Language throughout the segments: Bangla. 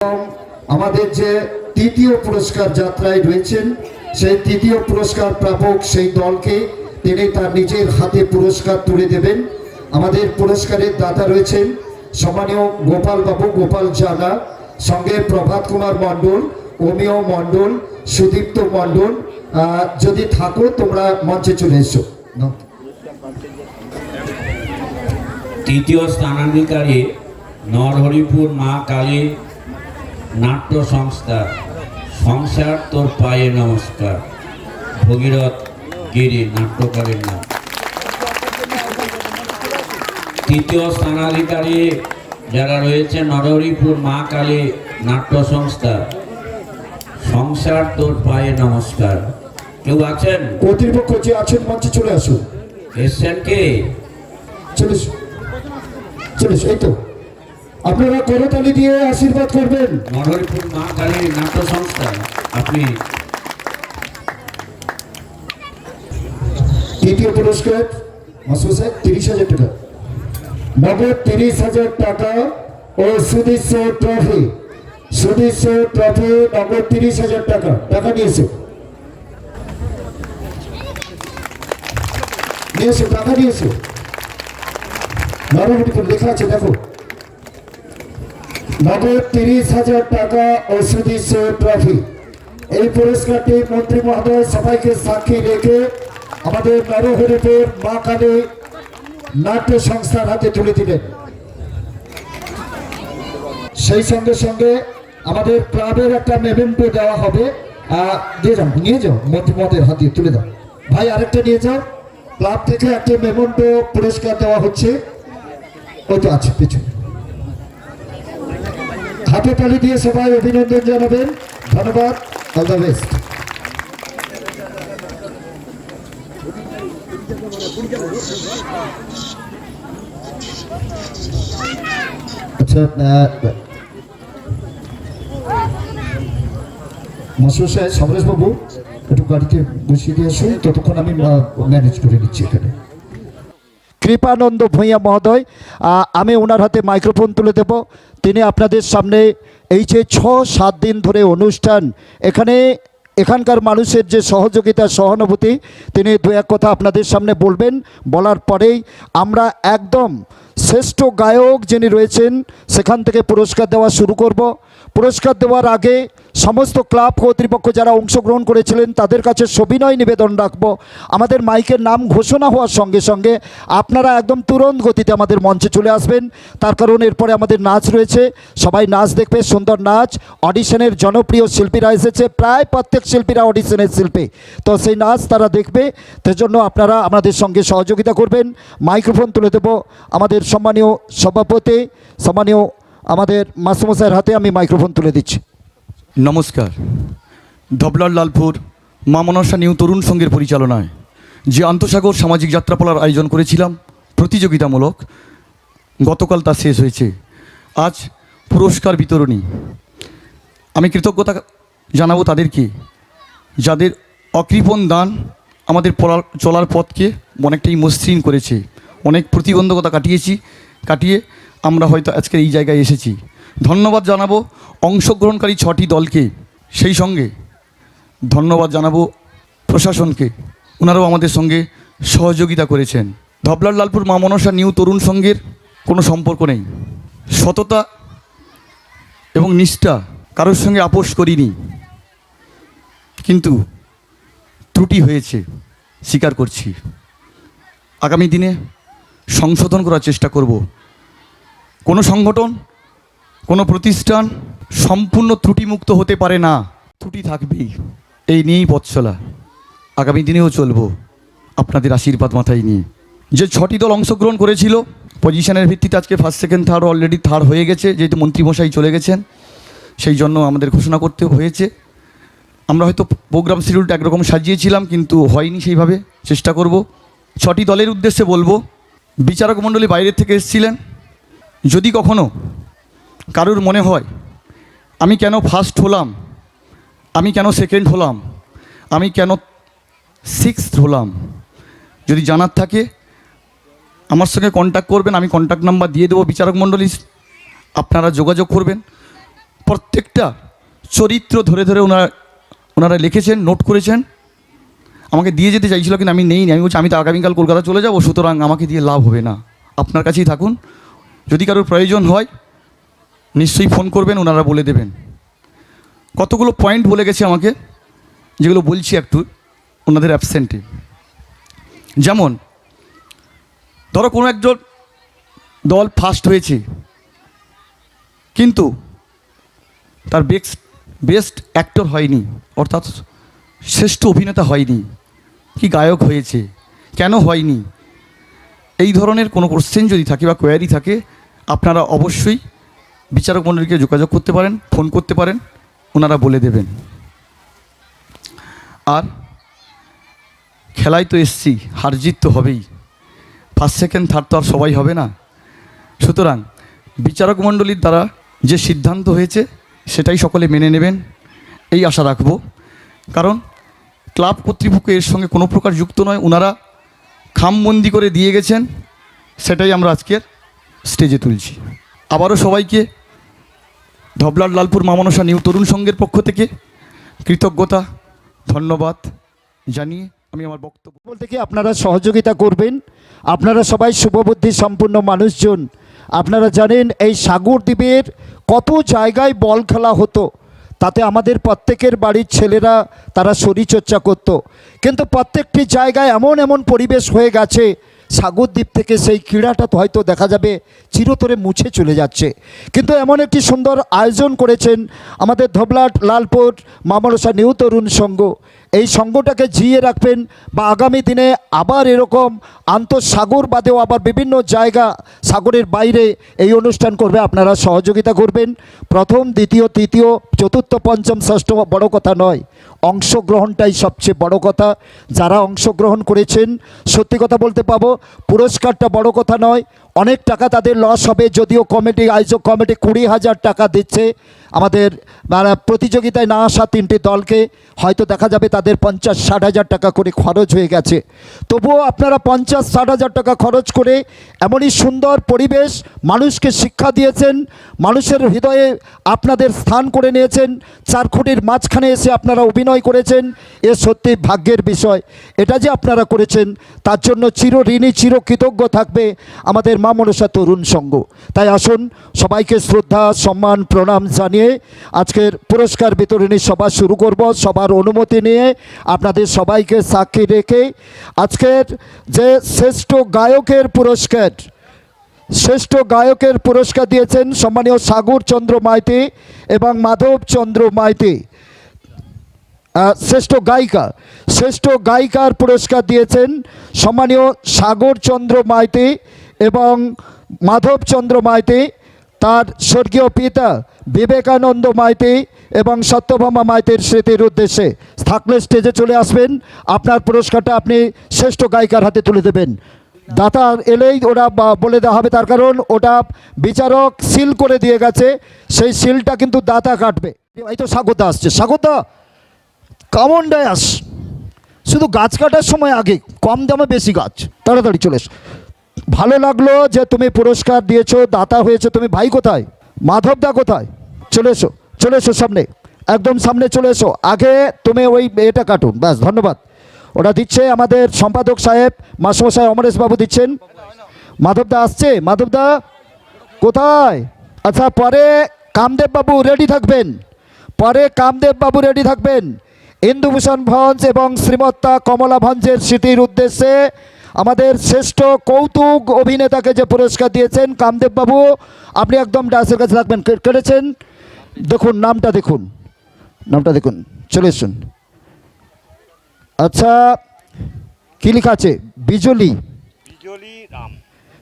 আমাদের যে তৃতীয় পুরস্কার যাত্রায় রয়েছেন সেই তৃতীয় পুরস্কার প্রাপক সেই দলকে তিনি তার নিজের হাতে পুরস্কার তুলে দেবেন। আমাদের পুরস্কারের দাতা রয়েছেন সম্মানীয় গোপাল বাবু, গোপাল জানা, সঙ্গে প্রভাত কুমার মণ্ডল, অমিয় মণ্ডল, সুদীপ্ত মণ্ডল। যদি থাকো তোমরা মঞ্চে চলে এসো। তৃতীয় স্থানাধিকারী নরহরিপুর মা কালী নাট্য সংস্থা, সংসার তোর পায়ে নমস্কার, ভগীরথ গিরি নাট্যকারের নাম। তৃতীয় স্থানাধিকারী যারা রয়েছে নরহরিপুর মা কালী নাট্য সংস্থা, সংসার তোর পায়ে নমস্কার। কেউ আছেন? কর্তৃপক্ষ যে আছেন মঞ্চে চলে আসুন। এসছেন কে? চলে চলে এই তো আপনারা করতালি দিয়ে আশীর্বাদ করবেন। নরহরিপুর মা কালী নাট্য সংস্থা, আপনি তৃতীয় পুরস্কার মাসুদ সাহেব 30,000 টাকা, নগদ 30,000 টাকা ও সুদৃশ্য ট্রফি, সুদৃশ্য ট্রফি নগদ 30,000 টাকা। টাকা নিয়েছে, নিয়েছে, টাকা নিয়েছে। নরহরিপুর লেখা আছে দেখো, নগদ 30,000 টাকা ও সুদৃশ্য ট্রফি। এই পুরস্কারটি মন্ত্রী মহোদয় সবাইকে সাক্ষী রেখে আমাদের নরহরিপুর মা কালী নাট্য সংস্থার হাতে তুলে দিলেন। সেই সঙ্গে সঙ্গে আমাদের ক্লাবের একটা মেমেন্টো দেওয়া হবে। দিয়ে যাও, নিয়ে যাও, মন্ত্রী মহোদয়ের হাতে তুলে দাও। ভাই আরেকটা নিয়ে যাও, ক্লাব থেকে একটা মেমেন্টো পুরস্কার দেওয়া হচ্ছে। ওই তো আছে পিছনে। হাতে তালি দিয়ে সবাই অভিনন্দন জানাবেন। ধন্যবাদ, অল দ্য বেস্ট। আচ্ছা, মাসুদ সাহেব, সমরেশ বাবু একটু গাড়িতে বসিয়ে দিয়ে আসুন, ততক্ষণ আমি ম্যানেজ করে নিচ্ছি এখানে। কৃপানন্দ ভূঁইয়া মহোদয়, আমি ওনার হাতে মাইক্রোফোন তুলে দেব। তিনি আপনাদের সামনে এই যে 6-7 দিন ধরে অনুষ্ঠান, এখানকার মানুষের যে সহযোগিতা, সহানুভূতি, তিনি দু এক কথা আপনাদের সামনে বলবেন। বলার পরেই আমরা একদম শ্রেষ্ঠ গায়ক যিনি রয়েছেন সেখান থেকে পুরস্কার দেওয়া শুরু করব। পুরস্কার দেওয়ার আগে সমস্ত ক্লাব কর্তৃপক্ষ যারা অংশগ্রহণ করেছিলেন তাদের কাছে সবিনয় নিবেদন রাখব, আমাদের মাইকের নাম ঘোষণা হওয়ার সঙ্গে সঙ্গে আপনারা একদম তুরন্ত গতিতে আমাদের মঞ্চে চলে আসবেন। তার কারণ এরপরে আমাদের নাচ রয়েছে, সবাই নাচ দেখবে, সুন্দর নাচ। অডিশনের জনপ্রিয় শিল্পীরা এসেছে, প্রায় প্রত্যেক শিল্পীরা অডিশনের শিল্পী, তো সেই নাচ তারা দেখবে। তার জন্য আপনারা আমাদের সঙ্গে সহযোগিতা করবেন। মাইক্রোফোন তুলে দেব আমাদের সম্মানীয় সভাপতি, সম্মানীয় আমাদের মাস্টারমশাইয়ের হাতে আমি মাইক্রোফোন তুলে দিচ্ছি। নমস্কার। ধবলার লালপুর মা মনসা নিউ তরুণ সংঘের পরিচালনায় যে আন্তঃসাগর সামাজিক যাত্রাপালার আয়োজন করেছিলাম প্রতিযোগিতামূলক, গতকাল তা শেষ হয়েছে। আজ পুরস্কার বিতরণী। আমি কৃতজ্ঞতা জানাবো তাদেরকে যাদের অকৃপণ দান আমাদের চলার পথকে অনেকটাই মসৃণ করেছে। অনেক প্রতিবন্ধকতা কাটিয়ে আমরা হয়তো আজকে এই জায়গায় এসেছি। ধন্যবাদ জানাবো অংশগ্রহণকারী 6টি দলকে, সেই সঙ্গে ধন্যবাদ জানাবো প্রশাসনকে, ওনারাও আমাদের সঙ্গে সহযোগিতা করেছেন। ধবলার লালপুর মা মনসা নিউ তরুণ সংঘের কোনো সম্পর্ক নেই, সততা এবং নিষ্ঠা, কারোর সঙ্গে আপোষ করিনি, কিন্তু ত্রুটি হয়েছে, স্বীকার করছি। আগামী দিনে সংশোধন করার চেষ্টা করব। কোনো সংগঠন, কোনো প্রতিষ্ঠান সম্পূর্ণ ত্রুটিমুক্ত হতে পারে না, ত্রুটি থাকবেই। এই নিয়েই পথ চলা, আগামী দিনেও চলবো আপনাদের আশীর্বাদ মাথায় নিয়ে। যে 6টি দল অংশগ্রহণ করেছিল পজিশনের ভিত্তিতে আজকে first second third already third হয়ে গেছে, যেহেতু মন্ত্রীমশাই চলে গেছেন সেই জন্য আমাদের ঘোষণা করতে হয়েছে। আমরা হয়তো প্রোগ্রাম শিডিউলটা একরকম সাজিয়েছিলাম কিন্তু হয়নি সেইভাবে, চেষ্টা করব। 6টি দলের উদ্দেশ্যে বলবো, বিচারক মণ্ডলী বাইরের থেকে এসেছিলেন। যদি কখনো কারুর মনে হয় আমি কেন ফার্স্ট হলাম, আমি কেন সেকেন্ড হলাম, আমি কেন 6th হলাম, যদি জানার থাকে আমার সঙ্গে কন্ট্যাক্ট করবেন। আমি কন্ট্যাক্ট নাম্বার দিয়ে দেবো বিচারক মণ্ডলী, আপনারা যোগাযোগ করবেন। প্রত্যেকটা চরিত্র ধরে ধরে ওনারা লিখেছেন, নোট করেছেন। আমাকে দিয়ে যেতে চাইছিল, কিন্তু আমি নেই। আমি বলছি আমি তো আগামীকাল কলকাতা চলে যাব, সুতরাং আমাকে দিয়ে লাভ হবে না, আপনার কাছেই থাকুন। যদি কারোর প্রয়োজন হয় নিশ্চয়ই ফোন করবেন, ওনারা বলে দেবেন। কতগুলো পয়েন্ট বলে গেছে আমাকে, যেগুলো বলছি একটু ওনাদের অ্যাবসেন্টে। যেমন ধরো কোনো একজন দল ফার্স্ট হয়েছে, কিন্তু তার বেস্ট অ্যাক্টর হয়নি, অর্থাৎ শ্রেষ্ঠ অভিনেতা হয়নি, কি গায়ক হয়েছে, কেন হয়নি, এই ধরনের কোনো কোশ্চেন যদি থাকে বা কোয়ারি থাকে, আপনারা অবশ্যই বিচারক মণ্ডলীকে যোগাযোগ করতে পারেন, ফোন করতে পারেন, ওনারা বলে দেবেন। আর খেলায় তো এসছি, হার জিত তো হবেই, ফার্স্ট সেকেন্ড থার্ড তো আর সবাই হবে না। সুতরাং বিচারক মণ্ডলীর দ্বারা যে সিদ্ধান্ত হয়েছে সেটাই সকলে মেনে নেবেন, এই আশা রাখব। কারণ ক্লাব কর্তৃপক্ষ এর সঙ্গে কোনো প্রকার যুক্ত নয়, ওনারা খামবন্দি করে দিয়ে গেছেন, সেটাই আমরা আজকের স্টেজে তুলছি। আবারও সবাইকে ধবলার লালপুর মা মনসা নিউ তরুণ সংঘের পক্ষ থেকে কৃতজ্ঞতা, ধন্যবাদ জানিয়ে আমি আমার বক্তব্য বলতে কি আপনারা সহযোগিতা করবেন। আপনারা সবাই শুভবুদ্ধি সম্পন্ন মানুষজন। আপনারা জানেন এই সাগর দ্বীপের কত জায়গায় বল খেলা হতো, তাতে আমাদের প্রত্যেকের বাড়ির ছেলেরা তারা শরীরচর্চা করত। কিন্তু প্রত্যেকটি জায়গায় এমন এমন পরিবেশ হয়ে গেছে, সাগরদ্বীপ থেকে সেই ক্রীড়াটা তো হয়তো দেখা যাবে চিরতরে মুছে চলে যাচ্ছে। কিন্তু এমন একটি সুন্দর আয়োজন করেছেন আমাদের ধবলাট লালপুর মা মনসা নিউ তরুণ সংঘ। এই সংঘটাকে জিয়ে রাখবেন, বা আগামী দিনে আবার এরকম আন্তঃসাগর বাদেও আবার বিভিন্ন জায়গা সাগরের বাইরে এই অনুষ্ঠান করবে, আপনারা সহযোগিতা করবেন। প্রথম, দ্বিতীয়, তৃতীয়, চতুর্থ, পঞ্চম, ষষ্ঠ বড় কথা নয়, অংশগ্রহণটাই সবচেয়ে বড় কথা। যারা অংশগ্রহণ করেছেন সত্যি কথা বলতে পাবো, পুরস্কারটা বড় কথা নয়, অনেক টাকা তাদের লস হবে, যদিও কমিটি, আয়োজক কমিটি 20,000 টাকা দিচ্ছে আমাদের প্রতিযোগিতায় না আসা 3টি দলকে। হয়তো দেখা যাবে তাদের 50-60 হাজার টাকা করে খরচ হয়ে গেছে। তবুও আপনারা 50-60 হাজার টাকা খরচ করে এমনই সুন্দর পরিবেশ, মানুষকে শিক্ষা দিয়েছেন, মানুষের হৃদয়ে আপনাদের স্থান করে নিয়েছেন, 4 খুঁটির মাঝখানে এসে আপনারা অভিনয় করেছেন। এ সত্যি ভাগ্যের বিষয়। এটা যে আপনারা করেছেন তার জন্য চিরঋণী, চিরকৃতজ্ঞ থাকবে আমাদের মা মনসা তরুণ সংঘ। তাই আসুন সবাইকে শ্রদ্ধা, সম্মান, প্রণাম জানিয়ে আজকের পুরস্কার বিতরণী সভা শুরু করব। সবার অনুমতি নিয়ে আপনাদের সবাইকে সাক্ষী রেখে আজকের যে শ্রেষ্ঠ গায়কের পুরস্কার দিয়েছেন সম্মানীয় সাগর চন্দ্র মাইতি এবং মাধব চন্দ্র মাইতি। শ্রেষ্ঠ গায়িকার পুরস্কার দিয়েছেন সম্মানীয় সাগর চন্দ্র মাইতি এবং মাধব চন্দ্র মাইতি, তার স্বর্গীয় পিতা বিবেকানন্দ মাইতি এবং সত্যভামা মাইতির স্মৃতির উদ্দেশ্যে। থাকলে স্টেজে চলে আসবেন, আপনার পুরস্কারটা আপনি শ্রেষ্ঠ গায়িকার হাতে তুলে দেবেন। দাতা এলেই ওরা বলে দেওয়া হবে, তার কারণ ওটা বিচারক সিল করে দিয়ে গেছে, সেই সিলটা কিন্তু দাতা কাটবে। এই তো স্বাগত আসছে, স্বাগত কমন ডায়াস, শুধু গাছ কাটার সময় আগে, কম দামে বেশি গাছ, তাড়াতাড়ি চলে এসো। ভালো লাগলো যে তুমি পুরস্কার দিয়েছো, দাতা হয়েছে তুমি। ভাই কোথায়? মাধবদা কোথায়? চলে এসো, চলে এসো সামনে, একদম সামনে চলে এসো। আগে তুমি ওই এটা কাটুন, ব্যাস, ধন্যবাদ। ওটা দিচ্ছে আমাদের সম্পাদক সাহেব, মাসমশাই অমরেশ বাবু দিচ্ছেন। মাধবদা আসছে, মাধবদা কোথায়? আচ্ছা, পরে কামদেব বাবু রেডি থাকবেন, ইন্দুভূষণ ভঞ্জ এবং শ্রীমত্তা কমলা ভঞ্জের স্মৃতির উদ্দেশ্যে আমাদের শ্রেষ্ঠ কৌতুক অভিনেতাকে যে পুরস্কার দিয়েছেন কামদেব বাবু, আপনি একদম ডান্সের কাছে রাখবেন। কেটেছেন, দেখুন নামটা দেখুন, চলে এসুন। আচ্ছা, কি লেখা আছে?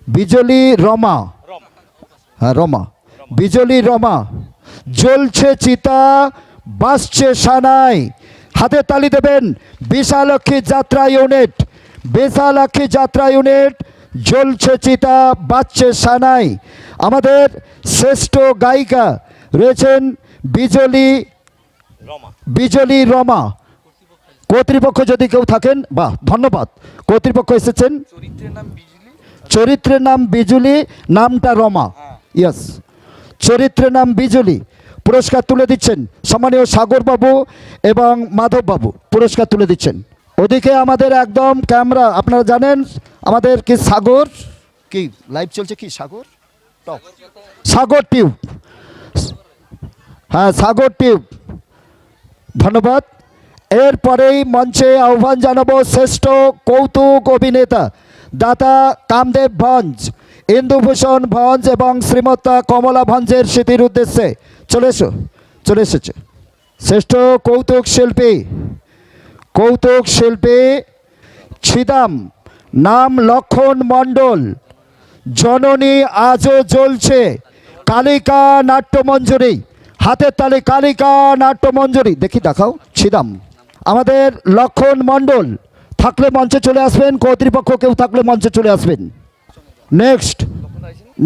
বিজলি রমা, হ্যাঁ রমা, বিজলি রমা। জ্বলছে চিতা, বাসছে সানাই, হাতে তালি দেবেন। বিশালাক্ষী যাত্রা ইউনিট, জ্বলছে চিতা, বাজছে সানাই। আমাদের শ্রেষ্ঠ গায়িকা রয়েছেন বিজলি রমা। কর্তৃপক্ষ যদি কেউ থাকেন, বাহ, ধন্যবাদ, কর্তৃপক্ষ এসেছেন। চরিত্রের নাম বিজলি, নামটা রমা। ইয়েস, চরিত্রের নাম বিজলি। পুরস্কার তুলে দিচ্ছেন সম্মানীয় সাগর বাবু এবং মাধব বাবু পুরস্কার তুলে দিচ্ছেন। ওদিকে আমাদের একদম ক্যামেরা, আপনারা জানেন আমাদের কি সাগর, কি লাইভ চলছে, কি সাগর টপ, সাগর টিউব, হ্যাঁ সাগর টিউব, ধন্যবাদ। এরপরেই মঞ্চে আহ্বান জানাবো শ্রেষ্ঠ কৌতুক অভিনেতা দাতা কামদেব ভঞ্জ, ইন্দুভূষণ ভঞ্জ এবং শ্রীমতা কমলা ভঞ্জের স্মৃতির উদ্দেশ্যে চলে এসেছে। শ্রেষ্ঠ কৌতুক শিল্পী ছিদাম, নাম লক্ষণ মণ্ডল, জননী আজও জ্বলছে, কালিকা নাট্যমঞ্জুরি, হাতের তালে কালিকা নাট্যমঞ্জুরি, দেখি দেখাও ছিদাম। আমাদের লক্ষণ মণ্ডল থাকলে মঞ্চে চলে আসবেন, কর্তৃপক্ষ কেউ থাকলে মঞ্চে চলে আসবেন।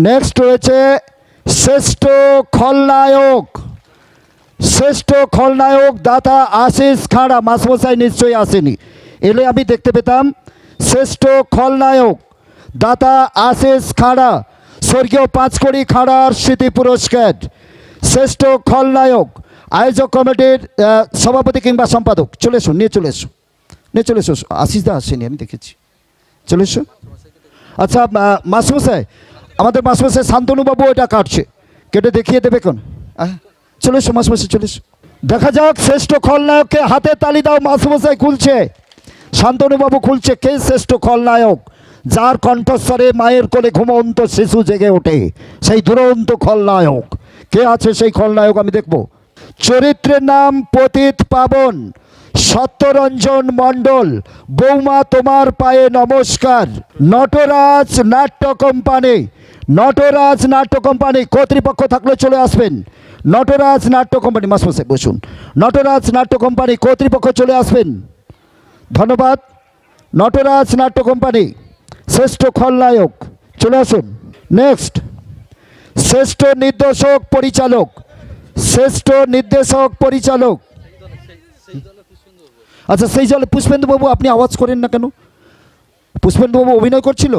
নেক্সট রয়েছে শ্রেষ্ঠ খলনায়ক দাতা আশিস খাড়া, মাসমশাই নিশ্চয়ই আসেনি, এলে আমি দেখতে পেতাম। শ্রেষ্ঠ খলনায়ক দাতা আশিস খাড়া, স্বর্গীয় পাঁচকড়ি খাড়ার স্মৃতি পুরস্কার। শ্রেষ্ঠ খলনায়ক আয়োজক কমিটির সভাপতি কিংবা সম্পাদক নিয়ে চলে এসো। আশিস দা আসেনি, আমি দেখেছি, চলে এসো। আচ্ছা মাসমশাই, আমাদের মাসমশাই শান্তনুবাবু এটা কাটছে, কেটে দেখিয়ে দেবে কোন, চলে এসো মাসমশাই, চলে এসো। দেখা যাক শ্রেষ্ঠ খলনায়ককে, হাতে তালি দাও, মাসমশাই খুলছে, শান্তনুবাবু খুলছে। কে শ্রেষ্ঠ খলনায়ক? যার কণ্ঠস্বরে মায়ের কোলে ঘুমন্ত শিশু জেগে ওঠে, সেই দুরন্ত খলনায়ক কে আছে? সেই খলনায়ক আমি দেখব। চরিত্রের নাম পতিত পাবন, সত্যরঞ্জন মণ্ডল, বৌমা তোমার পায়ে নমস্কার। নটরাজ নাট্য কোম্পানি কর্তৃপক্ষ থাকলে চলে আসবেন। নটরাজ নাট্য কোম্পানি, মাসমশাই বসুন, নটরাজ নাট্য কোম্পানি কর্তৃপক্ষ চলে আসবেন, ধন্যবাদ। নটরাজ নাট্য কোম্পানি শ্রেষ্ঠ খলনায়ক চলে আসুন। নেক্সট শ্রেষ্ঠ নির্দেশক পরিচালক, আচ্ছা সেই জলে পুষ্পেন্দুবাবু, আপনি আওয়াজ করেন না কেন? পুষ্পেন্দুবাবু অভিনয় করছিল,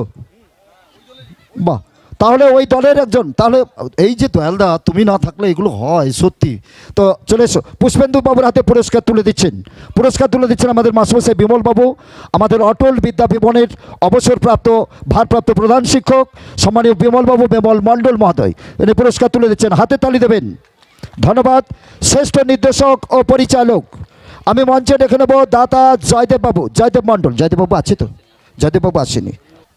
বাহ, তাহলে ওই দলের একজন, তাহলে এই যে দয়ালদা তুমি না থাকলে এগুলো হয় সত্যি। তো চলে এসো, পুষ্পেন্দু বাবুর হাতে পুরস্কার তুলে দিচ্ছেন আমাদের মাসমশাই বিমল বাবু, আমাদের অটল বিদ্যা ভবনের অবসরপ্রাপ্ত ভারপ্রাপ্ত প্রধান শিক্ষক সম্মানীয় বিমল মণ্ডল মহোদয়, এনে পুরস্কার তুলে দিচ্ছেন, হাতে তালি দেবেন, ধন্যবাদ। শ্রেষ্ঠ নির্দেশক ও পরিচালক আমি মঞ্চে ডেকে নেব দাতা জয়দেব মণ্ডল। জয়দেববাবু আছে তো? জয়দেববাবু আসেনি,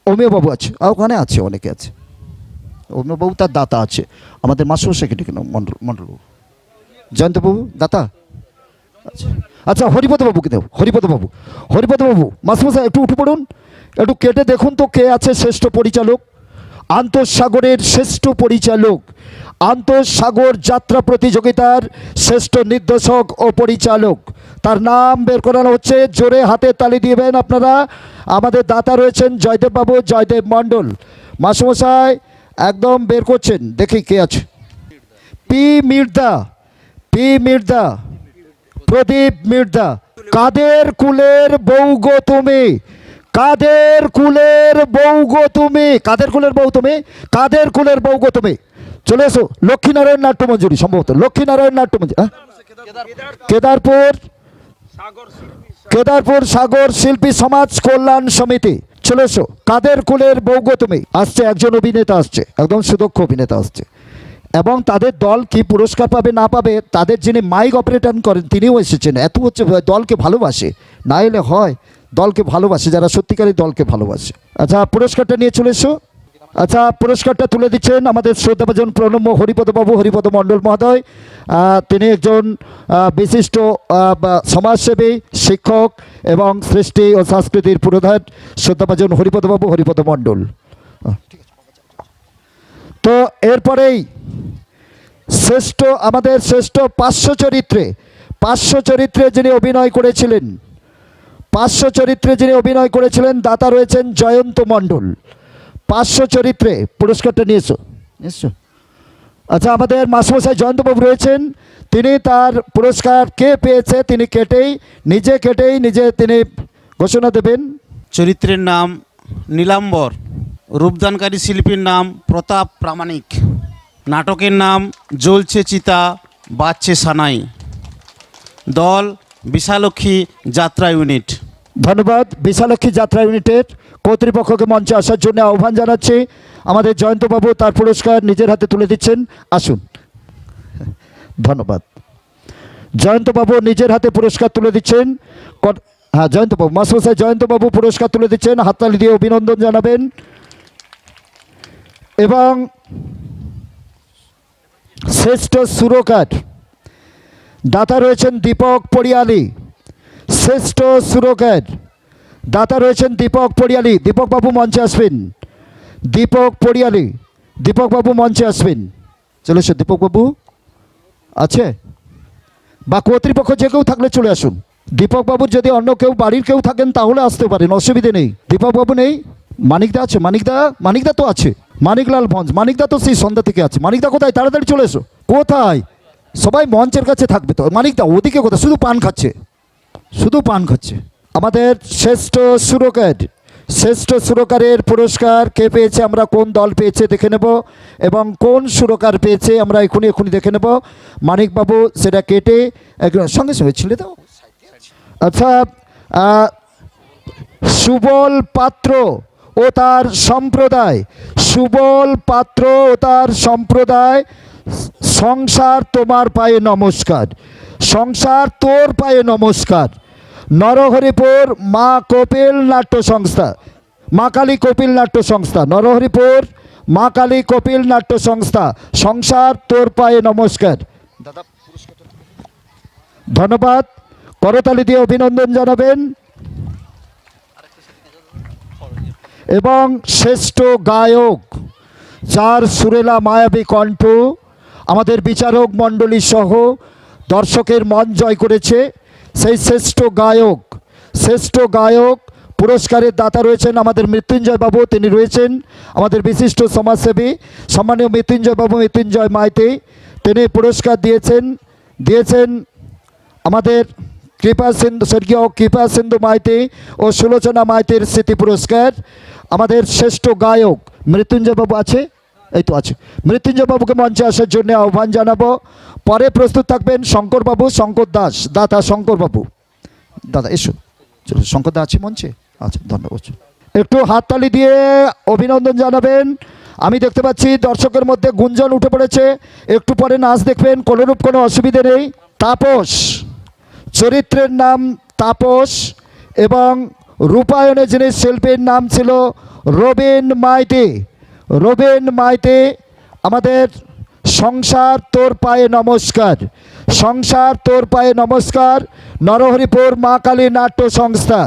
অমিয়বাবু আছে, ওখানে আছে, অনেকে আছে। অমিয়বাবু তার দাতা আছে, আমাদের মাসমশাইকে ডেকে নেব, মণ্ডলবাবু, জয়ন্তবাবু দাতা, আচ্ছা হরিপদবাবুকে দেব, হরিপদবাবু মাসমশাই একটু উঠে পড়ুন, একটু কেটে দেখুন তো কে আছে শ্রেষ্ঠ পরিচালক। আন্তঃসাগরের শ্রেষ্ঠ পরিচালক, আন্তঃসাগর যাত্রা প্রতিযোগিতার শ্রেষ্ঠ নির্দেশক ও পরিচালক, তার নাম বের করানো হচ্ছে, জোরে হাতে তালি দিবেন আপনারা। আমাদের দাতা রয়েছেন জয়দেব মণ্ডল, মাসমশাই একদম বের করছেন, দেখি কে আছে। পি মির্দা, প্রদীপ মির্দা, কাদের কুলের বউ গো তুমি, কাদের কুলের বউ গো তুমি, চলে এসো। লক্ষ্মীনারায়ণ নাট্যমঞ্জুরি, সম্ভবত লক্ষ্মীনারায়ণ নাট্যমঞ্জুরি, কেদারপুর সাগর শিল্পী সমাজ কল্যাণ সমিতি, চলে এসো। কাদের কুলের বউ গো তুমি আসছে, একজন অভিনেতা আসছে, একদম সুদক্ষ অভিনেতা আসছে, এবং তাদের দল কি পুরস্কার পাবে না পাবে, তাদের যিনি মাইক অপারেটর করেন তিনিও এসেছেন। এত হচ্ছে দলকে ভালোবাসে, না এলে হয়, দলকে ভালোবাসে, যারা সত্যিকারই দলকে ভালোবাসে। আচ্ছা পুরস্কারটা নিয়ে চলে এসো। আচ্ছা পুরস্কারটা তুলে দিচ্ছেন আমাদের শ্রদ্ধাভাজন প্রণম্য হরিপদ মণ্ডল মহোদয়, তিনি একজন বিশিষ্ট সমাজসেবী, শিক্ষক এবং সৃষ্টি ও সংস্কৃতির পুরোধার শ্রদ্ধাভাজন হরিপদ মণ্ডল। তো এরপরেই আমাদের শ্রেষ্ঠ পার্শ্ব চরিত্রে যিনি অভিনয় করেছিলেন, দাতা রয়েছেন জয়ন্ত মণ্ডল। পার্শ্ব চরিত্রে পুরস্কারটা নিয়েছো। আচ্ছা আমাদের মাসমশাই জয়ন্তবাবু রয়েছেন, তিনি তার পুরস্কার কে পেয়েছে তিনি নিজে তিনি ঘোষণা দেবেন। চরিত্রের নাম নীলাম্বর, রূপদানকারী শিল্পীর নাম প্রতাপ প্রামাণিক, নাটকের নাম জ্বলছে চিতা, বাচ্চে সানাই, দল বিশালক্ষী যাত্রা ইউনিট। ধন্যবাদ। বিশালক্ষী যাত্রা ইউনিটের কর্তৃপক্ষকে মঞ্চে আসার জন্য আহ্বান জানাচ্ছি। আমাদের জয়ন্তবাবু তার পুরস্কার নিজের হাতে তুলে দিচ্ছেন, আসুন। ধন্যবাদ। জয়ন্তবাবু নিজের হাতে পুরস্কার তুলে দিচ্ছেন। হ্যাঁ, জয়ন্তবাবু, মাস্টারমশাই জয়ন্তবাবু পুরস্কার তুলে দিচ্ছেন, হাততালি দিয়ে অভিনন্দন জানাবেন। এবং শ্রেষ্ঠ সুরকার দাতা রয়েছেন দীপক পড়িয়ালি। শ্রেষ্ঠ সুরকার দাতা রয়েছেন দীপক পড়িয়ালি। দীপকবাবু মঞ্চে আসবেন। দীপক পড়িয়ালি, দীপকবাবু মঞ্চে আসবেন। চলে এসো দীপকবাবু, আছে বা কর্তৃপক্ষ যে কেউ থাকলে চলে আসুন। দীপকবাবুর যদি অন্য কেউ বাড়ির কেউ থাকেন তাহলে আসতে পারেন, অসুবিধে নেই। দীপকবাবু নেই? মানিকদা আছে? মানিকদা তো আছে। মানিকলাল ভঞ্জ, মানিকদা তো সেই সন্ধ্যা থেকে আছে। মানিকদা কোথায়? তাড়াতাড়ি চলে এসো। কোথায়? সবাই মঞ্চের কাছে থাকবে তো। মানিকদা ওদিকে কোথায়? শুধু পান খাচ্ছে, শুধু পান খাচ্ছে। আমাদের শ্রেষ্ঠ সুরকার, শ্রেষ্ঠ সুরকারের পুরস্কার কে পেয়েছে, আমরা কোন দল পেয়েছে দেখে নেব, এবং কোন সুরকার পেয়েছে আমরা এখনই দেখে নেব। মানিকবাবু সেটা কেটে একদম সঙ্গে সঙ্গে ছিলে দাও। আচ্ছা, সুবল পাত্র ও তার সম্প্রদায়, সুবল পাত্র ও তার সম্প্রদায়, সংসার তোমার পায়ে নমস্কার, সংসার তোর পায়ে নমস্কার। নরহরিপুর মা কপিল নাট্য সংস্থা, মা কালী কপিল নাট্য সংস্থা, নরহরিপুর মা কালী কপিল নাট্য সংস্থা, সংসার তোর পায়ে নমস্কার। দাদা ধন্যবাদ, করতালি দিয়ে অভিনন্দন জানাবেন। এবং শ্রেষ্ঠ গায়ক, যার সুরেলা মায়াবী কণ্ঠ আমাদের বিচারক মণ্ডলী সহ দর্শকের মন জয় করেছে, সেই শ্রেষ্ঠ গায়ক, শ্রেষ্ঠ গায়ক পুরস্কারের দাতা রয়েছেন আমাদের মৃত্যুঞ্জয় বাবু। তিনি রয়েছেন আমাদের বিশিষ্ট সমাজসেবী সম্মানীয় মৃত্যুঞ্জয় বাবু, মৃত্যুঞ্জয় মাইতি। তিনি পুরস্কার দিয়েছেন আমাদের কৃপা সিন্ধু, স্বর্গীয় কৃপা সিন্ধু মাইতি ও সুলোচনা মাইতির স্মৃতি পুরস্কার। আমাদের শ্রেষ্ঠ গায়ক মৃত্যুঞ্জয় বাবু আছে, এই তো আছে। মৃত্যুঞ্জয় বাবুকে মঞ্চে আসার জন্য আহ্বান জানাবো। পরে প্রস্তুত থাকবেন শঙ্করবাবু, শঙ্কর দাস, দাতা শঙ্করবাবু। দাদা এসো, চলো। শঙ্কর দা আছে মঞ্চে? আচ্ছা, ধন্যবাদ। একটু হাততালি দিয়ে অভিনন্দন জানাবেন। আমি দেখতে পাচ্ছি দর্শকের মধ্যে গুঞ্জন উঠে পড়েছে। একটু পরে নাচ দেখবেন, কোনোরূপ কোনো অসুবিধে নেই। তাপস, চরিত্রের নাম তাপস, এবং রূপায়ণে যিনি শিল্পীর নাম ছিল রবীন মাইতি। রবীন মাইতি আমাদের সংসার তোর পায়ে নমস্কার, সংসার তোর পায়ে নমস্কার। নরহরিপুর মা কালী নাট্য সংস্থা,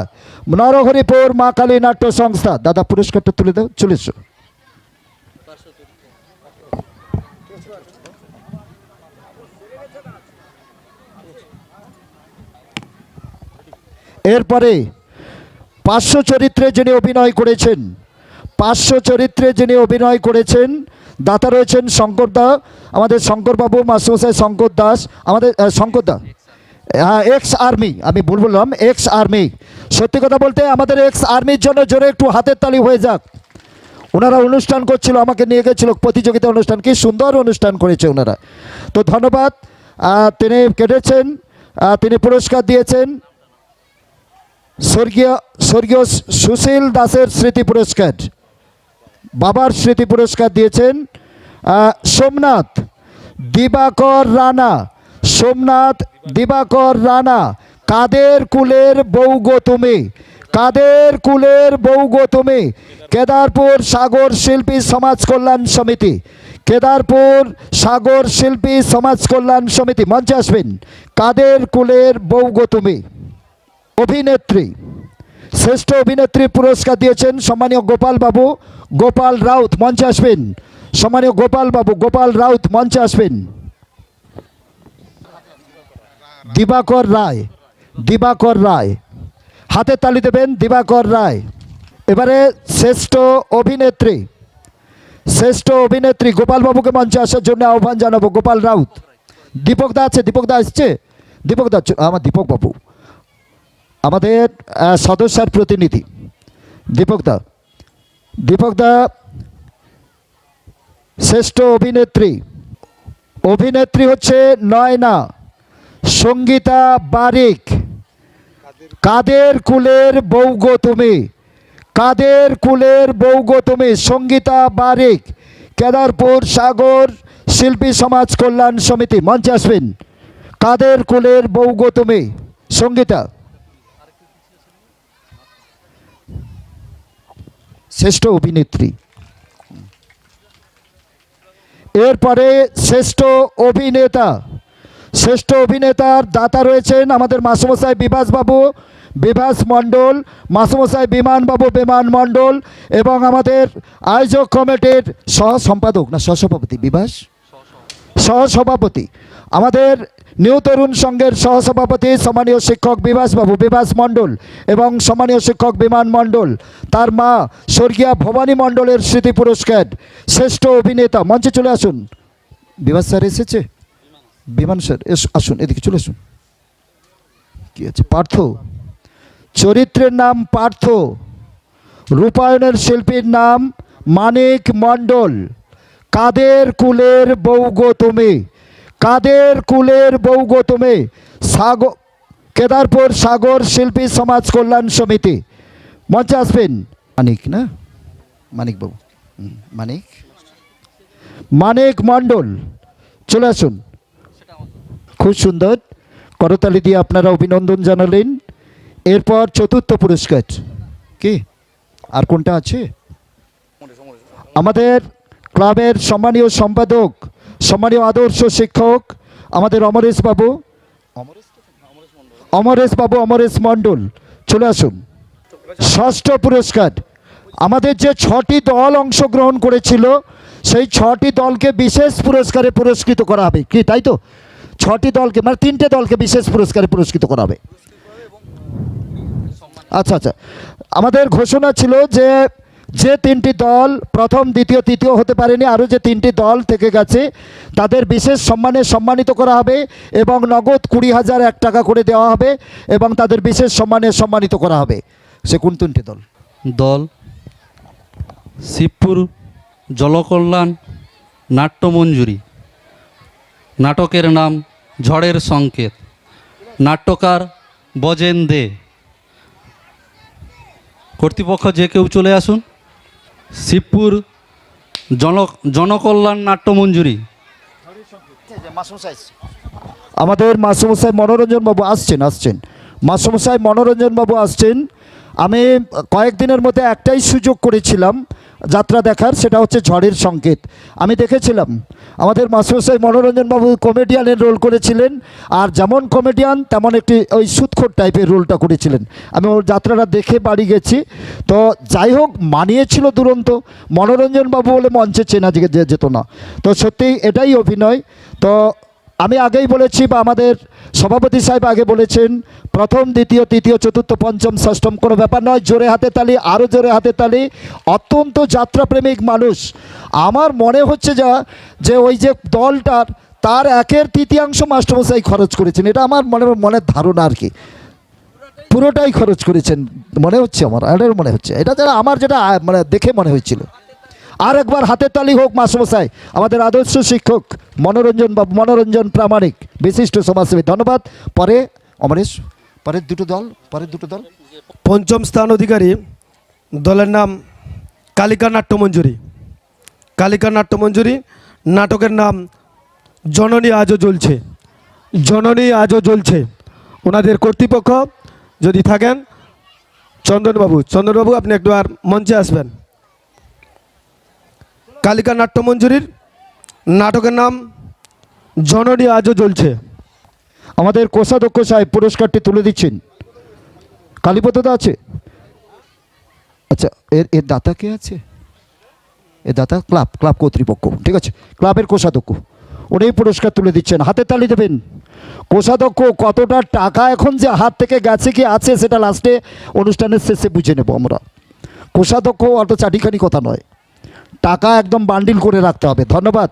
নরহরিপুর মা কালী নাট্য সংস্থা। দাদা পুরস্কারটা তুলে দাও, চলে এসো। এরপরে পার্শ্ব চরিত্রে যিনি অভিনয় করেছেন, পার্শ্ব চরিত্রে যিনি অভিনয় করেছেন দাতা রয়েছেন শঙ্করদা, আমাদের শঙ্করবাবু, মাস্টারমশাই শঙ্কর দাস, আমাদের শঙ্করদা। এক্স আর্মি, আমি ভুল বললাম, এক্স আর্মি। সত্যি কথা বলতে আমাদের এক্স আর্মির জন্য জোরে একটু হাতের তালি হয়ে যাক। ওনারা অনুষ্ঠান করছিল, আমাকে নিয়ে গেছিল প্রতিযোগিতা অনুষ্ঠান, কি সুন্দর অনুষ্ঠান করেছে ওনারা। তো ধন্যবাদ। তিনি কেটেছেন, তিনি পুরস্কার দিয়েছেন স্বর্গীয় সুশীল দাসের স্মৃতি পুরস্কার, বাবার স্মৃতি পুরস্কার দিয়েছেন সোমনাথ দিবাকর রানা। সোমনাথ দিবাকর রানা, কাদের কুলের বউ গো তুমি, কাদের কুলের বউ গো তুমি। কেদারপুর সাগর শিল্পী সমাজ কল্যাণ সমিতি, কেদারপুর সাগর শিল্পী সমাজ কল্যাণ সমিতি মঞ্চে আসবেন। কাদের কুলের বউ গো তুমি। অভিনেত্রী, শ্রেষ্ঠ অভিনেত্রী পুরস্কার দিয়েছেন সম্মানীয় গোপাল বাবু, গোপাল রাউত মঞ্চে আসবেন। সম্মানীয় গোপাল বাবু, গোপাল রাউত মঞ্চে আসবেন। দিবাকর রায়, দিবাকর রায়, হাতে তালি দেবেন। দিবাকর রায়। এবারে শ্রেষ্ঠ অভিনেত্রী, শ্রেষ্ঠ অভিনেত্রী গোপাল বাবুকে মঞ্চে আসার জন্য আহ্বান জানাবো। গোপাল রাউত। দীপক দা আছে? দীপক দা আসছে? দীপক দা, আমার দীপক বাবু আমাদের সদস্যার প্রতিনিধি। দীপক দা, দীপক দা শ্রেষ্ঠ অভিনেত্রী অভিনেত্রী হচ্ছে নয়না। সঙ্গীতা বারিক। কাদের কুলের বউ গো তুমি, কাদের কুলের বউ গো তুমি, সঙ্গীতা বারিক, কেদারপুর সাগর শিল্পী সমাজ কল্যাণ সমিতি, মঞ্চে আসবেন। কাদের কুলের বউ গো তুমি, সঙ্গীতা। শ্রেষ্ঠ অভিনেত্রী। এরপরে শ্রেষ্ঠ অভিনেতা। শ্রেষ্ঠ অভিনেতার দাতা রয়েছেন আমাদের মাসমশাই বিভাসবাবু বিভাস মণ্ডল, মাসমশাই বিমানবাবু বিমান মণ্ডল এবং আমাদের আয়োজক কমিটির সহ সম্পাদক না সহসভাপতি বিভাস সহসভাপতি, আমাদের নিউ তরুণ সংঘের সহসভাপতি সম্মানীয় শিক্ষক বিভাসবাবু বিভাস মণ্ডল এবং সম্মানীয় শিক্ষক বিমান মণ্ডল, তার মা স্বর্গীয়া ভবানী মণ্ডলের স্মৃতি পুরস্কার। শ্রেষ্ঠ অভিনেতা, মঞ্চে চলে আসুন। বিভাস স্যার এসেছে? বিমান স্যার আসুন, এদিকে চলে আসুন। কি আছে? পার্থ। চরিত্রের নাম পার্থ। রূপায়ণের শিল্পীর নাম মানিক মণ্ডল। কাদের কুলের বউ গো তুমি, কাদের কুলের বউ গো তুমি, সাগর কেদারপুর সাগর শিল্পী সমাজ কল্যাণ সমিতি, মঞ্চে আসবেন। মানিক না, মানিক বাবু, মানিক মানিক মণ্ডল, চলে আসুন। খুব সুন্দর, করতালি দিয়ে আপনারা অভিনন্দন জানালেন। এরপর চতুর্থ পুরস্কার কি আর কোনটা আছে? আমাদের ক্লাবের সম্মানীয় সম্পাদক, সম্মানীয় আদর্শ শিক্ষক আমাদের অমরেশ বাবু অমরেশ মণ্ডল, চলে আসুন। ষষ্ঠ পুরস্কার, আমাদের যে 6টি দল অংশগ্রহণ করেছিল সেই 6টি দলকে বিশেষ পুরস্কারে পুরস্কৃত করা হবে। কি তাই তো? 6টি দলকে মানে 3টে দলকে বিশেষ পুরস্কারে পুরস্কৃত করা হবে। আচ্ছা আচ্ছা, আমাদের ঘোষণা ছিল যে যে 3টি দল প্রথম দ্বিতীয় তৃতীয় হতে পারেনি, আরও যে 3টি দল থেকে গেছে তাদের বিশেষ সম্মানে সম্মানিত করা হবে এবং নগদ 20,001 টাকা করে দেওয়া হবে এবং তাদের বিশেষ সম্মানে সম্মানিত করা হবে। সে কোন 3টি দল? দল শিবপুর জলকল্যাণ নাট্যমঞ্জুরি, নাটকের নাম ঝড়ের সংকেত, নাট্যকার বজেন দে। কর্তৃপক্ষ যে কেউ চলে আসুন। শিবপুর জনকল্যাণ নাট্যমঞ্জুরি, আমাদের মাসমশাই মনোরঞ্জন বাবু আসছেন মাসমশাই মনোরঞ্জন বাবু আসছেন। আমি কয়েকদিনের মধ্যে একটাই সুযোগ করেছিলাম যাত্রা দেখার, সেটা হচ্ছে ঝড়ের সংকেত। আমি দেখেছিলাম আমাদের মাসমশাই মনোরঞ্জন বাবু কমেডিয়ানের রোল করেছিলেন, আর যেমন কমেডিয়ান তেমন একটি ওই সুৎখোর টাইপের রোলটা করেছিলেন। আমি ওর যাত্রাটা দেখে বাড়ি গেছি। তো যাই হোক, মানিয়েছিল দুরন্ত। মনোরঞ্জন বাবু বলে মঞ্চে চেনা যেত না। তো সত্যি এটাই অভিনয়। তো আমি আগেই বলেছি বা আমাদের সভাপতি সাহেব আগে বলেছেন, প্রথম দ্বিতীয় তৃতীয় চতুর্থ পঞ্চম ষষ্ঠম কোনো ব্যাপার নয়, জোরে হাতে তালি, আরও জোরে হাতে তালি। অত্যন্ত যাত্রাপ্রেমিক মানুষ। আমার মনে হচ্ছে যে ওই যে দলটার তার 1/3 মাস্টারমশাই খরচ করেছেন, এটা আমার মনের ধারণা আর কি। পুরোটাই খরচ করেছেন মনে হচ্ছে, আমার এটার মনে হচ্ছে, এটা যারা আমার যেটা মানে দেখে মনে হয়েছিল। আর একবার হাতের তালি হোক মাস্টারমশাই, আমাদের আদর্শ শিক্ষক মনোরঞ্জন প্রামাণিক, বিশিষ্ট সমাজসেবী। ধন্যবাদ। পরে অমরেশ, পরের দুটো দল। পঞ্চম স্থান অধিকারী দলের নাম কালিকা নাট্যমঞ্জুরি। কালিকা নাট্যমঞ্জুরি, নাটকের নাম জননী আজও জ্বলছে। জননী আজও জ্বলছে। ওনাদের কর্তৃপক্ষ যদি থাকেন, চন্দনবাবু আপনি একটু আর মঞ্চে আসবেন। কালিকা নাট্যমঞ্জুরির নাটকের নাম জননী আজও জ্বলছে। আমাদের কোষাধ্যক্ষ সাহেব পুরস্কারটি তুলে দিচ্ছেন। কালীপদদা আছে? আচ্ছা, এর দাতা কে আছে? এর দাতা ক্লাব কর্তৃপক্ষ, ঠিক আছে, ক্লাবের কোষাধ্যক্ষ উনি পুরস্কার তুলে দিচ্ছেন। হাতে তালি দেবেন। কোষাধ্যক্ষ কতটা টাকা এখন যে হাত থেকে গেছে কি আছে সেটা লাস্টে অনুষ্ঠানের শেষে বুঝে নেব আমরা। কোষাধ্যক্ষ অত চাটিখানি কথা নয়, টাকা একদম বান্ডিল করে রাখতে হবে। ধন্যবাদ।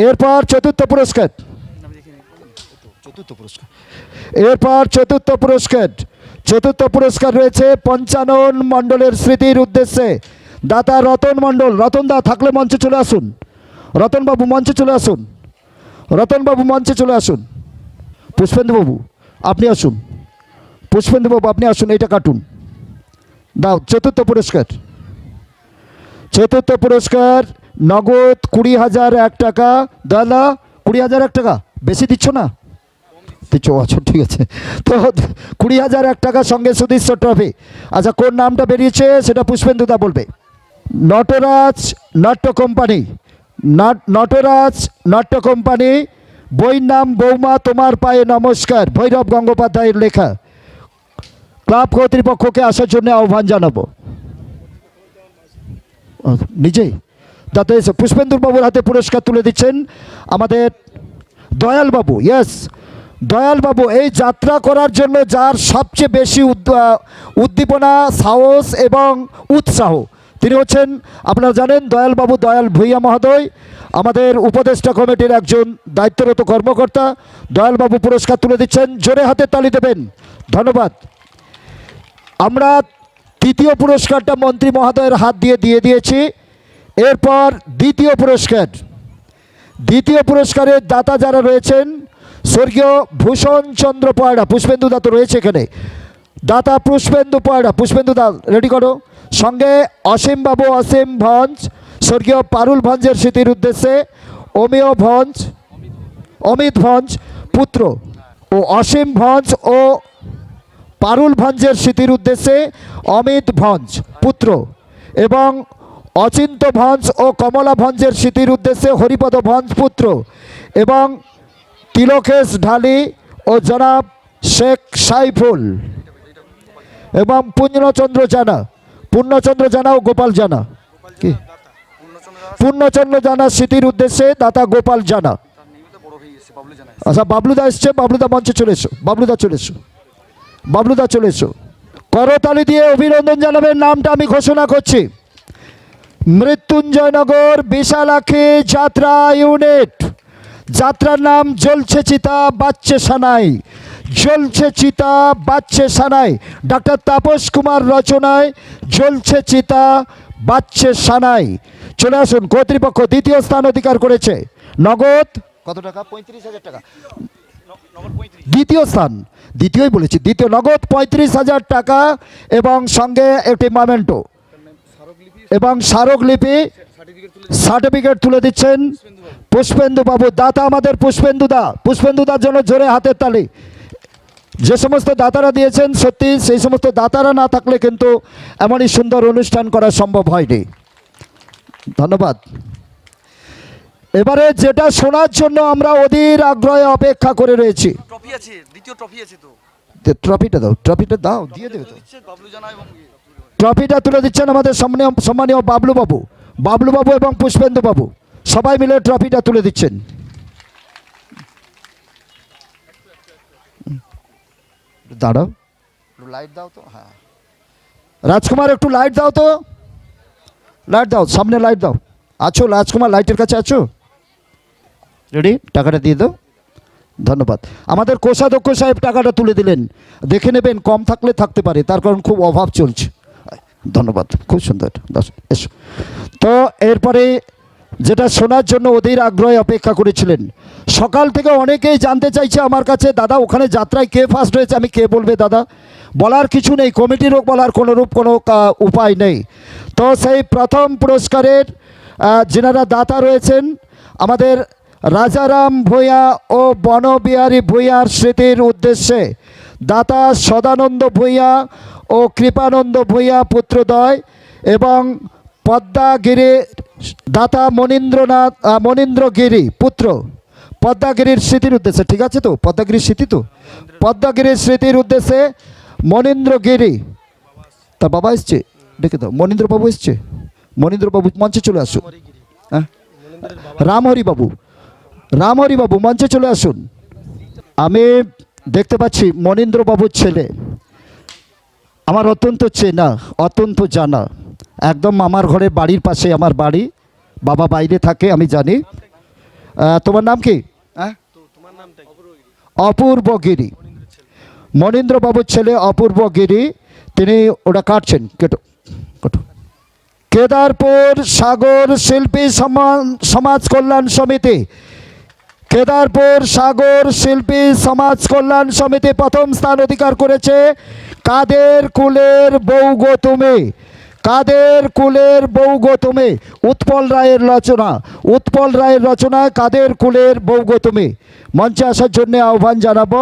এরপর চতুর্থ পুরস্কার চতুর্থ পুরস্কার রয়েছে পঞ্চানন মণ্ডলের স্মৃতির উদ্দেশ্যে দাতা রতন মণ্ডল। রতনদা থাকলে মঞ্চে চলে আসুন। রতনবাবু মঞ্চে চলে আসুন। রতনবাবু মঞ্চে চলে আসুন। পুষ্পেন্দুবাবু আপনি আসুন। পুষ্পেন্দুবাবু আপনি আসুন, এইটা কাটুন। দাও চতুর্থ পুরস্কার। চতুর্থ পুরস্কার নগদ 20,001 টাকা। দাদা 20,001 টাকা বেশি দিচ্ছ না? দিচ্ছ, আচ্ছা ঠিক আছে। তো 20,001 টাকার সঙ্গে সুদৃশ্য ট্রফি। আচ্ছা কোন নামটা বেরিয়েছে সেটা পুষ্পেন্দুদা বলবে। নটরাজ নাট্য কোম্পানি, নটরাজ নাট্য কোম্পানি, বইয়ের নাম বৌমা তোমার পায়ে নমস্কার, ভৈরব গঙ্গোপাধ্যায়ের লেখা। ক্লাব কর্তৃপক্ষকে আসার জন্য আহ্বান জানাবো। নিজেই তাতে পুষ্পেন্দুর বাবুর হাতে পুরস্কার তুলে দিচ্ছেন আমাদের দয়ালবাবু। ইয়েস, দয়ালবাবু এই যাত্রা করার জন্য যার সবচেয়ে বেশি উদ্দীপনা, সাহস এবং উৎসাহ, তিনি হচ্ছেন আপনারা জানেন দয়ালবাবু, দয়াল ভূঁইয়া মহোদয়, আমাদের উপদেষ্টা কমিটির একজন দায়িত্বরত কর্মকর্তা। দয়ালবাবু পুরস্কার তুলে দিচ্ছেন, জোরে হাতে তালি দেবেন। ধন্যবাদ। আমরা তৃতীয় পুরস্কারটা মন্ত্রী মহোদয়ের হাত দিয়ে দিয়েছি। এরপর দ্বিতীয় পুরস্কার। দ্বিতীয় পুরস্কারের দাতা যারা রয়েছেন, স্বর্গীয় ভূষণ চন্দ্র পয়রা, পুষ্পেন্দু দা তো রয়েছে এখানে, দাতা পুষ্পেন্দু পয়রা। পুষ্পেন্দু দা রেডি করো। সঙ্গে অসীম বাবু, অসীম ভঞ্জ, স্বর্গীয় পারুল ভঞ্জের স্মৃতির উদ্দেশ্যে অমিত ভঞ্জ পুত্র ও অসীম ভঞ্জ ও পারুল ভঞ্জের স্মৃতির উদ্দেশ্যে অমিত ভঞ্জ পুত্র, এবং অচিন্ত ভঞ্জ ও কমলা ভঞ্জের স্মৃতির উদ্দেশ্যে হরিপদ ভঞ্জ পুত্র, এবং তিলকেশ ঢালি ও জনাব শেখ সাইফুল, এবং পূর্ণচন্দ্র জানা ও গোপাল জানা। কি পূর্ণচন্দ্র জানা স্মৃতির উদ্দেশ্যে দাতা গোপাল জানা। আচ্ছা বাবলুদা এসছে, বাবলুদা মঞ্চে চলে এসো। বাবলুদা চলে এসো। করতালি দিয়ে অভিনন্দন জানাবেন। নামটা আমি ঘোষণা করছি, মৃত্যুঞ্জয়নগর বিশালাক্ষী যাত্রা ইউনিট। যাত্রার নাম জ্বলছে চিতা বাজছে সানাই, জ্বলছে চিতা বাজছে সানাই। ডাক্তার তাপস কুমার রচনায় জ্বলছে চিতা বাজছে সানাই। চলে আসুন। কর্তৃপক্ষ দ্বিতীয় স্থান অধিকার করেছে, নগদ কত টাকা? 35,000 টাকা। দ্বিতীয় স্থান, দ্বিতীয়ই বলেছি, দ্বিতীয় নগদ 35,000 টাকা এবং সঙ্গে একটি মামেন্টো এবং স্মারকলিপি সার্টিফিকেট তুলে দিচ্ছেন পুষ্পেন্দু বাবু, দাতা আমাদের পুষ্পেন্দুদার জন্য জোরে হাতের তালি। যে সমস্ত দাতারা দিয়েছেন, সত্যি সেই সমস্ত দাতারা না থাকলে কিন্তু এমনই সুন্দর অনুষ্ঠান করা সম্ভব হয়নি। ধন্যবাদ। এবারে যেটা শোনার জন্য আমরা অধীর আগ্রহে অপেক্ষা করে রয়েছি। ট্রফি আছে, দ্বিতীয় ট্রফি আছে তো। ট্রফিটা দাও, দিয়ে দেবে তো। ট্রফিটা তুলে দিচ্ছেন আমাদের সম্মানীয় বাবলু বাবু এবং পুষ্পেন্দু বাবু, সবাই মিলে ট্রফিটা তুলে দিচ্ছেন। দাঁড়াও, লাইট দাও তো। হ্যাঁ রাজকুমার, একটু লাইট দাও তো, লাইট দাও, সামনে লাইট দাও। আছো রাজকুমার, লাইটের কাছে আছো? রেডি? টাকাটা দিয়ে দাও। ধন্যবাদ। আমাদের কোষাধ্যক্ষ সাহেব টাকাটা তুলে দিলেন, দেখে নেবেন, কম থাকলে থাকতে পারে, তার কারণ খুব অভাব চলছে। ধন্যবাদ, খুব সুন্দর। এসো। তো এরপরে যেটা শোনার জন্য অধীর আগ্রহে অপেক্ষা করেছিলেন, সকাল থেকে অনেকেই জানতে চাইছে আমার কাছে, দাদা ওখানে যাত্রায় কে ফার্স্ট হয়েছে? আমি কে বলবে দাদা, বলার কিছু নেই, কমিটিরও বলার কোনো উপায় নেই। তো সেই প্রথম পুরস্কারের যিনারা দাতা রয়েছেন, আমাদের রাজারাম ভূঁইয়া ও বনবিহারী ভূঁইয়ার স্মৃতির উদ্দেশ্যে দাতা সদানন্দ ভূঁইয়া ও কৃপানন্দ ভূঁইয়া পুত্রদ্বয়, এবং পদ্মাগিরি দাতা মনীন্দ্রগিরি পুত্র, পদ্মাগিরির স্মৃতির উদ্দেশ্যে, ঠিক আছে তো? পদ্মাগিরির স্মৃতি তো, পদ্মাগিরির স্মৃতির উদ্দেশ্যে মনীন্দ্রগিরি, তার বাবা এসছে, ডেকে দাও। মনীন্দ্রবাবু এসছে, মনীন্দ্রবাবু মঞ্চে চলে আসুন। হ্যাঁ, রামহরি বাবু মঞ্চে চলে আসুন। আমি দেখতে পাচ্ছি মনীন্দ্রবাবুর ছেলে, আমার অত্যন্ত চেনা, অত্যন্ত জানা, একদম আমার ঘরের বাড়ির পাশে আমার বাড়ি। বাবা বাইরে থাকে আমি জানি। তোমার নাম কি? অপূর্ব গিরি। মনীন্দ্রবাবুর ছেলে অপূর্ব গিরি, তিনি ওটা কাটছেন। কেদারপুর সাগর শিল্পী সমাজ কল্যাণ সমিতি, কেদারপুর সাগর শিল্পী সমাজ কল্যাণ সমিতি প্রথম স্থান অধিকার করেছে। কাদের কুলের বউ গো তুমি, কাদের কুলের বউ গো তুমি, উৎপল রায়ের রচনা, উৎপল রায়ের রচনা কাদের কুলের বউ গো তুমি। মঞ্চে আসার জন্য আহ্বান জানাবো।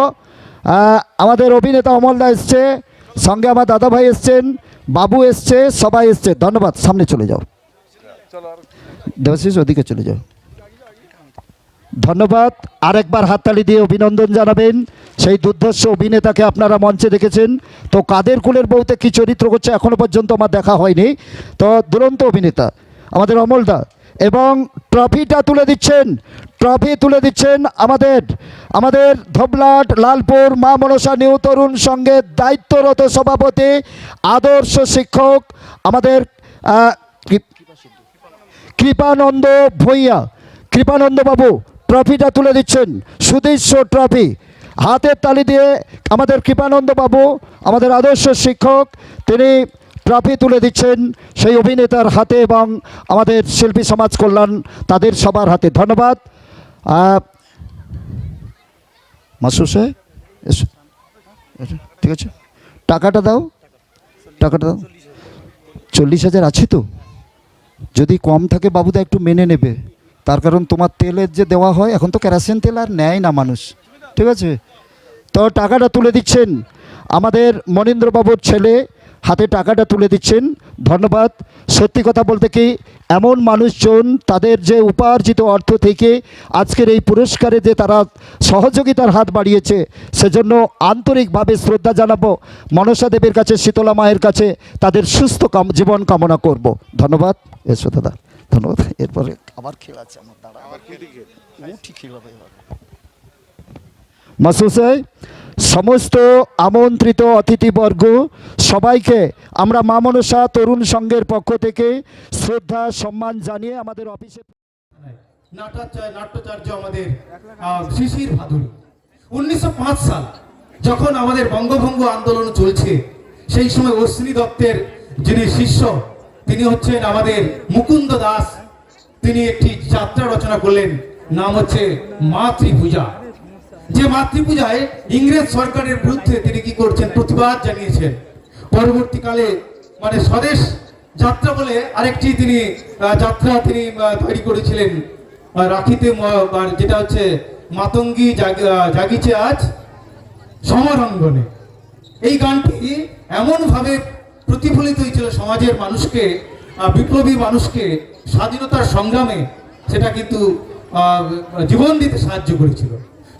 আমাদের অভিনেতা অমলদা এসছে, সঙ্গে আমার দাদা ভাই এসছেন, বাবু এসছে, সবাই এসছে। ধন্যবাদ। সামনে চলে যাও, দেবাশিস ওদিকে চলে যাও। ধন্যবাদ। আরেকবার হাততালি দিয়ে অভিনন্দন জানাবেন সেই দুর্ধর্ষ অভিনেতাকে। আপনারা মঞ্চে দেখেছেন তো, কাদের কুলের বউতে কী চরিত্র করছে এখনো পর্যন্ত আমার দেখা হয়নি। তো দুরন্ত অভিনেতা আমাদের অমলদা, এবং ট্রফিটা তুলে দিচ্ছেন, ট্রফি তুলে দিচ্ছেন আমাদের ধবলাট লালপুর মা মনসা নিউ তরুণ সংঘের দায়িত্বরত সভাপতি, আদর্শ শিক্ষক আমাদের কৃপানন্দ ভূঁইয়া, কৃপানন্দ বাবু ট্রফিটা তুলে দিচ্ছেন, সুদৃশ্য ট্রফি। হাতের তালি দিয়ে আমাদের কৃপানন্দ বাবু, আমাদের আদর্শ শিক্ষক, তিনি ট্রফি তুলে দিচ্ছেন সেই অভিনেতার হাতে এবং আমাদের শিল্পী সমাজ কল্যাণ তাদের সবার হাতে। ধন্যবাদ। মাসুর সাহেব এসো, ঠিক আছে, টাকাটা দাও, টাকাটা দাও। 40,000 আছে তো? যদি কম থাকে বাবুদা একটু মেনে নেবে, তার কারণ তোমার তেলের যে দেওয়া হয় এখন তো কেরোসিন তেল আর নেয় না মানুষ, ঠিক আছে? তো টাকাটা তুলে দিচ্ছেন আমাদের মনীন্দ্রবাবুর ছেলে, হাতে টাকাটা তুলে দিচ্ছেন। ধন্যবাদ। সত্যি কথা বলতে কি, এমন মানুষজন তাদের যে উপার্জিত অর্থ থেকে আজকের এই পুরস্কারে যে তারা সহযোগিতার হাত বাড়িয়েছে, সেজন্য আন্তরিকভাবে শ্রদ্ধা জানাবো মনসা দেবীর কাছে, শীতলা মায়ের কাছে তাদের সুস্থ জীবন কামনা করব। ধন্যবাদ। এসো দাদা, ধন্যবাদ। এরপরে আবার খেল আছে আমার, দাঁড়া মাসুদ সাহেব, সমস্ত আমন্ত্রিত অতিথিবর্গ সবাইকে আমরা মা মনসা তরুণ সংঘের পক্ষ থেকে শ্রদ্ধা সম্মান জানিয়ে আমাদের অফিসে নাট্যাচার্য আমাদের শিশির ভাদুরী 1905 সাল যখন আমাদের বঙ্গভঙ্গ আন্দোলন চলছে, সেই সময় অশ্বিনী দত্তের যিনি শিষ্য তিনি হচ্ছেন আমাদের মুকুন্দ দাস, তিনি একটি যাত্রা রচনা করলেন, নাম হচ্ছে মাতৃপূজা। যে মাতৃপূজায় ইংরেজ সরকারের বিরুদ্ধে তিনি কি করছেন, প্রতিবাদ জানিয়েছেন। পরবর্তীকালে মানে স্বদেশ যাত্রা বলে আরেকটি তিনি যাত্রা তিনি তৈরি করেছিলেন রাখিতে, যেটা হচ্ছে মাতঙ্গী জাগিছে আজ সমরঙ্গনে। এই গানটি এমনভাবে প্রতিফলিত হয়েছিল সমাজের মানুষকে, বিপ্লবী মানুষকে স্বাধীনতার সংগ্রামে, সেটা কিন্তু জীবন দিতে সাহায্য করেছিল।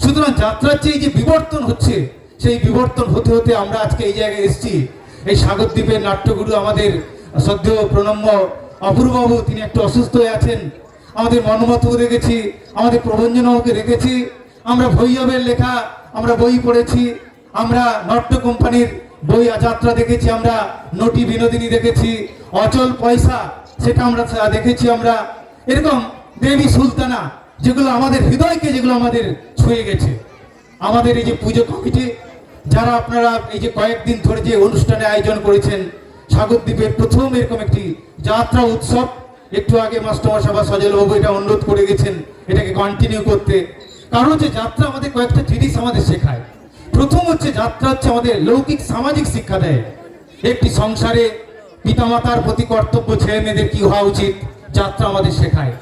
সুতরাং যাত্রার চেয়ে যে বিবর্তন হচ্ছে, সেই বিবর্তন হতে হতে আমরা আজকে এই জায়গায় এসেছি। এই সাগরদ্বীপের নাট্যগুরু আমাদের শ্রদ্ধেয় প্রণম্য অপূর্ববাবু, তিনি একটু অসুস্থ হয়ে আছেন। আমাদের মনমতও রেখেছি, আমাদের প্রবঞ্জনকে রেখেছি, আমরা ভৈরবের লেখা আমরা বই পড়েছি, আমরা নট্য কোম্পানির বই যাত্রা দেখেছি, আমরা নটি বিনোদিনী দেখেছি, অচল পয়সা সেটা আমরা দেখেছি। আমরা এরকম দেবী সুলতানা, যেগুলো আমাদের হৃদয়কে, যেগুলো আমাদের ছুঁয়ে গেছে। আমাদের এই যে পুজো কমিটি যারা আপনারা এই যে কয়েকদিন ধরে যে অনুষ্ঠানে আয়োজন করেছেন, সাগরদ্বীপের প্রথম এরকম একটি যাত্রা উৎসব, একটু আগে মাস্টারমশাই বা সজলবাবু এটা অনুরোধ করে গেছেন এটাকে কন্টিনিউ করতে। কারণ হচ্ছে যাত্রা আমাদের কয়েকটা জিনিস আমাদের শেখায়। প্রথম হচ্ছে যাত্রা হচ্ছে আমাদের লৌকিক সামাজিক শিক্ষা দেয়। একটি সংসারে পিতামাতার প্রতি কর্তব্য, ছেলে মেয়েদের কি হওয়া উচিত, যাত্রা আমাদের শেখায়।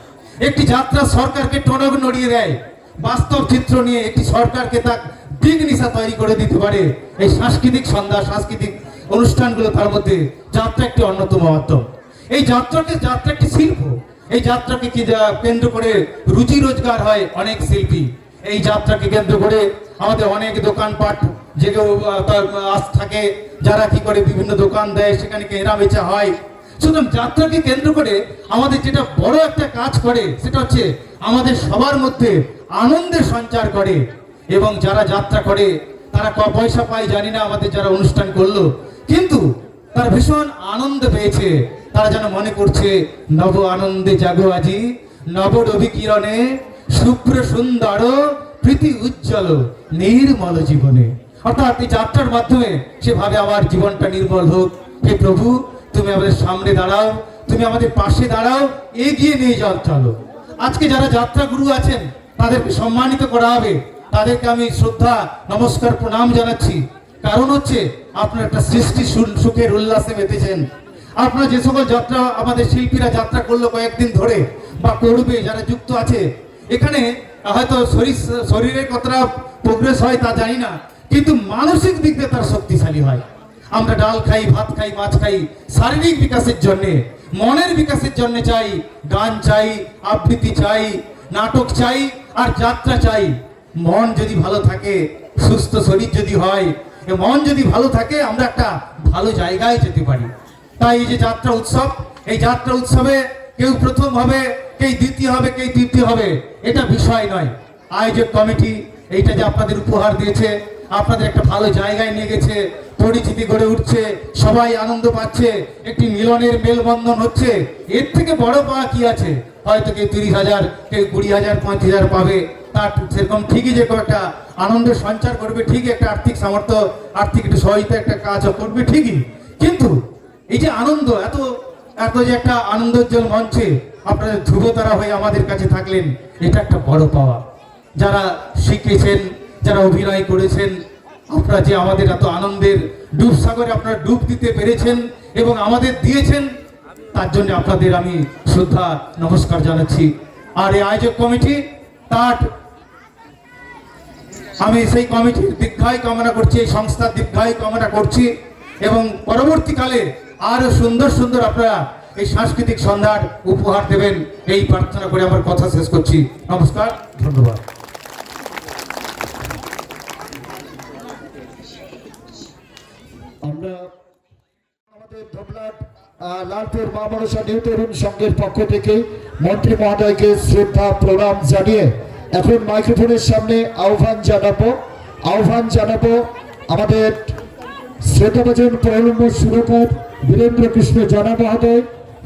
একটি যাত্রা সরকারকে টনক নড়িয়ে দেয়, বাস্তব চিত্র নিয়ে একটি সরকারকে তার দিক নিশা তৈরি করে দিতে পারে। এই সাংস্কৃতিক সন্ধ্যা, সাংস্কৃতিক অনুষ্ঠানগুলো, তার মধ্যে যাত্রা একটি অন্যতম মাধ্যম। এই যাত্রা একটি শিল্প। এই যাত্রাকে কি কেন্দ্র করে রুজি রোজগার হয় অনেক শিল্পী। এই যাত্রাকে কেন্দ্র করে আমাদের অনেক দোকানপাট যেগুলো থাকে, যারা কি করে বিভিন্ন দোকান দেয়, সেখানে কেনা বেচা হয়। সুতরাং যাত্রাকে কেন্দ্র করে আমাদের যেটা বড় একটা কাজ করে, সেটা হচ্ছে আমাদের সবার মধ্যে আনন্দের সঞ্চার করে। এবং যারা যাত্রা করে তারা পয়সা পায় জানি না, আমাদের যারা অনুষ্ঠান করলো, কিন্তু তারা ভীষণ আনন্দ পেয়েছে। তারা যেন মনে করছে নব আনন্দে জাগো আজি, নব রবি কিরণে, শুভ্র সুন্দর প্রীতি উজ্জ্বল নির্মল জীবনে। অর্থাৎ এই যাত্রার মাধ্যমে সে ভাবে আমার জীবনটা নির্মল হোক। হে প্রভু, তুমি আমাদের সামনে দাঁড়াও, তুমি আমাদের পাশে দাঁড়াও, এগিয়ে নিয়ে যাও, চলো। আজকে যারা যাত্রা গুরু আছেন তাদেরকে সম্মানিত করা হবে, তাদেরকে আমি শ্রদ্ধা নমস্কার প্রণাম জানাচ্ছি। কারণ হচ্ছে আপনারা একটা সৃষ্টি সুখের উল্লাসে মেতেছেন। আপনারা যে সকল যাত্রা আমাদের শিল্পীরা যাত্রা করলো কয়েকদিন ধরে বা করবে, যারা যুক্ত আছে এখানে, হয়তো শরীরের কতটা প্রোগ্রেস হয় তা জানি না, কিন্তু মানসিক দিক দিয়ে তার শক্তিশালী হয়। আমরা ডাল খাই, ভাত খাই, মাছ খাই শারীরিক বিকাশের জন্যে, মনের বিকাশের জন্য চাই, গান চাই, আবৃত্তি চাই, নাটক চাই আর যাত্রা চাই। মন যদি ভালো থাকে, সুস্থ শরীর যদি হয়, মন যদি ভালো থাকে, আমরা একটা ভালো জায়গায় যেতে পারি। তাই এই যে যাত্রা উৎসব, এই যাত্রা উৎসবে কেউ প্রথম হবে, কেউ দ্বিতীয় হবে, কেউ তৃতীয় হবে, এটা বিষয় নয়। আয়োজক কমিটি এইটা যে আপনাদের উপহার দিয়েছে, আপনাদের একটা ভালো জায়গায় নিয়ে গেছে, পরিচিতি গড়ে উঠছে, সবাই আনন্দ পাচ্ছে, একটি মিলনের মেলবন্ধন হচ্ছে, এর থেকে বড় পাওয়া কি আছে? হয়তো কেউ 30,000, কেউ 20,000, 35,000 পাবে, তার সেরকম ঠিকই যে একটা আনন্দ সঞ্চার করবে, ঠিকই একটা আর্থিক সামর্থ্য, আর্থিক একটু সহায়তা একটা কাজও করবে ঠিকই, কিন্তু এই যে আনন্দ, এত এত যে একটা আনন্দোজ্জ্বল মঞ্চে আপনারা ধ্রুবতারা হয়ে আমাদের কাছে থাকলেন, এটা একটা বড় পাওয়া। যারা শিখেছেন, যারা অভিনয় করেছেন, আপনারা যে আমাদের এত আনন্দের ডুবসাগরে আপনারা ডুব দিতে পেরেছেন এবং আমাদের দিয়েছেন, তার জন্য আপনাদের আমি শ্রদ্ধা নমস্কার জানাচ্ছি। আর এই আয়োজক কমিটি, তার আমি সেই কমিটির দীর্ঘায়ু কামনা করছি, এই সংস্থার দীর্ঘায়ু কামনা করছি এবং পরবর্তীকালে আরো সুন্দর সুন্দর আপনারা এই সাংস্কৃতিক সন্ধ্যার উপহার দেবেন, এই প্রার্থনা করে আমার কথা শেষ করছি। নমস্কার, ধন্যবাদ। আমরা আমাদের ধবলাট লালপুর মা মনসা নিউ তরুণ সংঘের পক্ষ থেকে মন্ত্রী মহোদয়কে শ্রদ্ধা প্রণাম জানিয়ে এখন মাইক্রোফোনের সামনে আহ্বান জানাবো আমাদের শ্রদ্ধাভাজন প্রলম্ব সুরকার বীরেন্দ্র কৃষ্ণ জানা মহোদয়,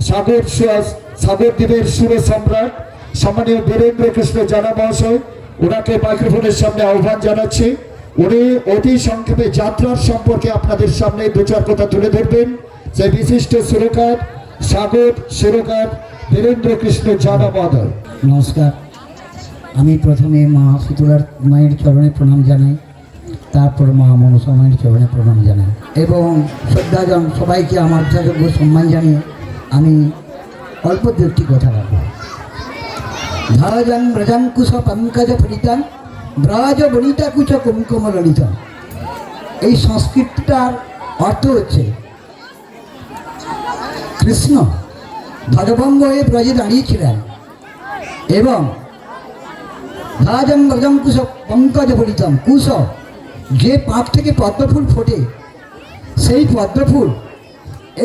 সাগর দ্বীপের সুর সম্রাট সম্মানীয় বীরেন্দ্র কৃষ্ণ জানা মহাশয়, ওনাকে মাইক্রোফোনের সামনে আহ্বান জানাচ্ছি। উনি অতি সংক্ষেপে যাত্রার সম্পর্কে আপনাদের সামনে দু চার কথা তুলে ধরবেন। সেই বিশিষ্ট সুরকার সুরকার বীরেন্দ্র কৃষ্ণ জানা মহোদয়। নমস্কার। আমি প্রথমে মা শীতলার মায়ের চরণে প্রণাম জানাই, তারপর মা মনসা মায়ের চরণে প্রণাম জানাই এবং শ্রদ্ধাজন সবাইকে আমার যথাযোগ্য সম্মান জানিয়ে আমি অল্প দুটি কথা রাখব। ধারাজান ব্রজাঙ্কুশ পঙ্কজ ফলিতান ব্রাজ বনিতা কুচ কুমকুম ললিত। এই সংস্কৃতটার অর্থ হচ্ছে কৃষ্ণ ধ্বজভঙ্গ হয়ে ব্রজে দাঁড়িয়েছিলেন এবং ধারাজান ব্রজাঙ্কুশ পঙ্কজ ফলিতম, কুশ যে পাপ থেকে পদ্মফুল ফোটে, সেই পদ্মফুল,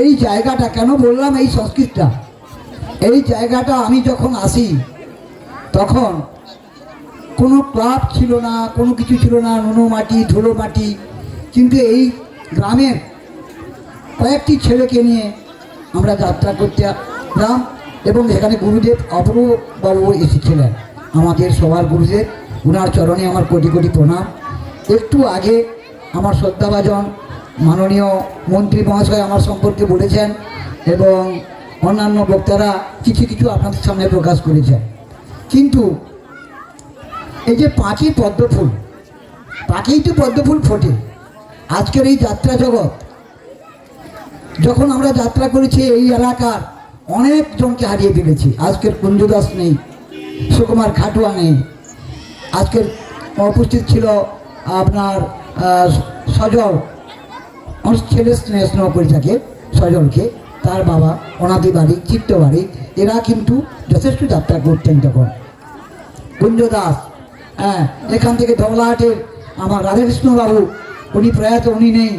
এই জায়গাটা কেন বললাম এই সংস্কৃতটা, এই জায়গাটা আমি যখন আসি তখন কোনো ক্লাব ছিল না, কোনো কিছু ছিল না, নুনো মাটি ধুলো মাটি, কিন্তু এই গ্রামের কয়েকটি ছেলেকে নিয়ে আমরা যাত্রা করতে গ্রাম এবং এখানে গুরুদেব অপূর্ববাবু এসেছিলেন, আমাদের সবার গুরুদেব, ওনার চরণে আমার কোটি কোটি প্রণাম। একটু আগে আমার শ্রদ্ধাভাজন মাননীয় মন্ত্রী মহাশয় আমার সম্পর্কে বলেছেন এবং অন্যান্য বক্তারা কিছু কিছু আপনাদের সামনে প্রকাশ করেছেন, কিন্তু এই যে পাঁচই পদ্মফুল, পাঁচেই তো পদ্মফুল ফোটে। আজকের এই যাত্রা জগৎ, যখন আমরা যাত্রা করেছি এই এলাকার অনেকজনকে হারিয়ে ফেলেছি। আজকের কুঞ্জদাস নেই, সুকুমার খাটুয়া নেই, আজকের উপস্থিত ছিল আপনার সজল, আমার ছেলে স্নেহ করে থাকে সজলকে, তার বাবা অনাদি বাড়ি, চিত্ত বাড়ি, এরা কিন্তু যথেষ্ট যাত্রা করতেন তখন। কুঞ্জ দাস, হ্যাঁ, এখান থেকে ধবলাহাটের আমার রাধাকৃষ্ণবাবু, উনি প্রয়াত, উনি নেই।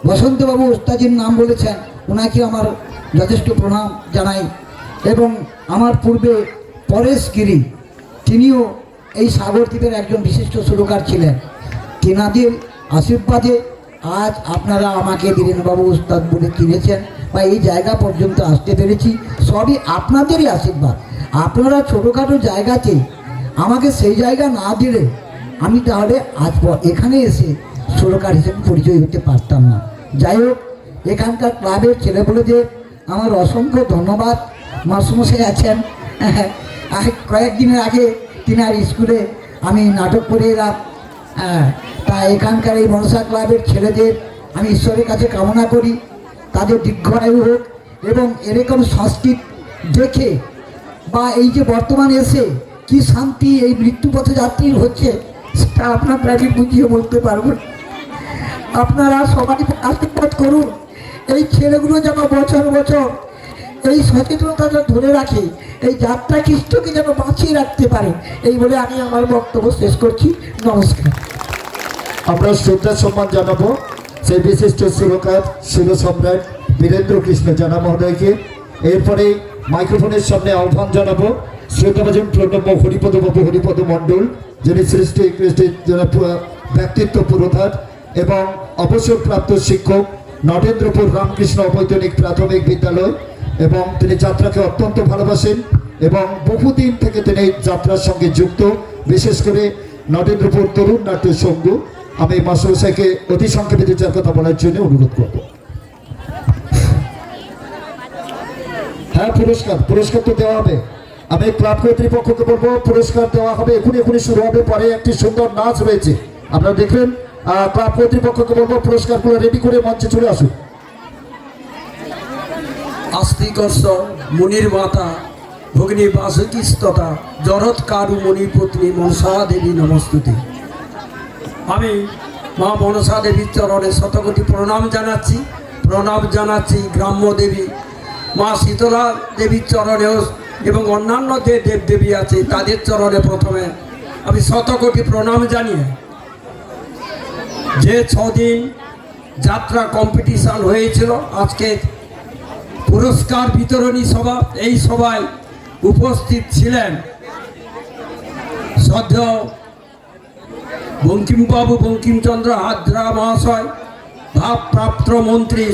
বসন্তবাবু ওস্তাজির নাম বলেছেন, ওনাকে আমার যথেষ্ট প্রণাম জানাই এবং আমার পূর্বে পরেশ গিরি, তিনিও এই সাগরদ্বীপের একজন বিশিষ্ট সুরকার ছিলেন। তেনাদের আশীর্বাদে আজ আপনারা আমাকে বীরেনবাবু ওস্তাদ বলে চিনেছেন বা এই জায়গা পর্যন্ত আসতে পেরেছি, সবই আপনাদেরই আশীর্বাদ। আপনারা ছোটোখাটো জায়গাতে আমাকে সেই জায়গা না দিলে আমি তাহলে আজ এখানে এসে সুরকার হিসেবে পরিচয় হতে পারতাম না। যাই হোক, এখানকার ক্লাবের ছেলেপুলেদের আমার অসংখ্য ধন্যবাদ। মাসমশাই আছেন, কয়েকদিনের আগে তিনার স্কুলে আমি নাটক করে এলাম। তা এখানকার এই মনসা ক্লাবের ছেলেদের আমি ঈশ্বরের কাছে কামনা করি তাদের দীর্ঘায়ু হোক, এবং এরকম সংস্কৃত দেখে বা এই যে বর্তমানে এসে কি শান্তি এই মৃত্যুপথে যাত্রীর হচ্ছে সেটা আপনারা আমি বুঝিয়ে বলতে পারবো না। আপনারা সবাই আশীর্বাদ করুন এই ছেলেগুলো যেন বছর বছর এই সচেতনতাটা ধরে রাখে, এই যাত্রা খ্রিস্টকে যেন বাঁচিয়ে রাখতে পারে। এই বলে আমি আমার বক্তব্য শেষ করছি। নমস্কার। আমরা শ্রদ্ধা সম্মান জানাবো সেই বিশিষ্ট সুরকার শিল সম্রাট বীরেন্দ্র কৃষ্ণ জানা মহোদয়কে। এরপরে মাইক্রোফোনের সামনে আহ্বান জানাবো শ্রদ্ধাভাজন প্রণব হরিপদবাবু হরিপদ মণ্ডল, যিনি সৃষ্টি কৃষ্টির ব্যক্তিত্ব পুরোধার এবং অবসরপ্রাপ্ত শিক্ষক, নরেন্দ্রপুর রামকৃষ্ণ অবৈতনিক প্রাথমিক বিদ্যালয়, এবং তিনি যাত্রাকে অত্যন্ত ভালোবাসেন এবং বহুদিন থেকে তিনি যাত্রার সঙ্গে যুক্ত, বিশেষ করে নরেন্দ্রপুর তরুণ নাট্য সংঘ। আমি মাস্টারমশাইকে অতি সংক্ষেপে দু চার কথা বলার জন্য অনুরোধ করব। হ্যাঁ, পুরস্কার তো দেওয়া হবে। আমি ক্লাব কর্তৃপক্ষকে বলবো পুরস্কার দেওয়া হবে, এখনই শুরু হবে। পরে একটি সুন্দর নাচ রয়েছে, আপনারা দেখবেন। ক্লাব কর্তৃপক্ষকে বলবো পুরস্কারগুলো রেডি করে মঞ্চে চলে আসুন। আস্তিকর্ষ মুনির মাতা ভগিনী বাসুকিস্ততা জরৎকারু মণি পত্নী মনসা দেবী নমস্তুতি। আমি মা মনসা দেবীর চরণে শতকোটি প্রণাম জানাচ্ছি গ্রাম্য দেবী মা শীতলা দেবীর চরণেও, এবং অন্যান্য যে দেবদেবী আছে তাদের চরণে প্রথমে আমি শতকোটি প্রণাম জানিয়ে যে 6 দিন যাত্রা কম্পিটিশান হয়েছিল, আজকে পুরস্কার বিতরণী সভা, এই সভায় উপস্থিত ছিলেন শ্রদ্ধেয় বঙ্কিমবাবু বঙ্কিমচন্দ্র হাজরা মহাশয়, ভারপ্রাপ্ত মন্ত্রী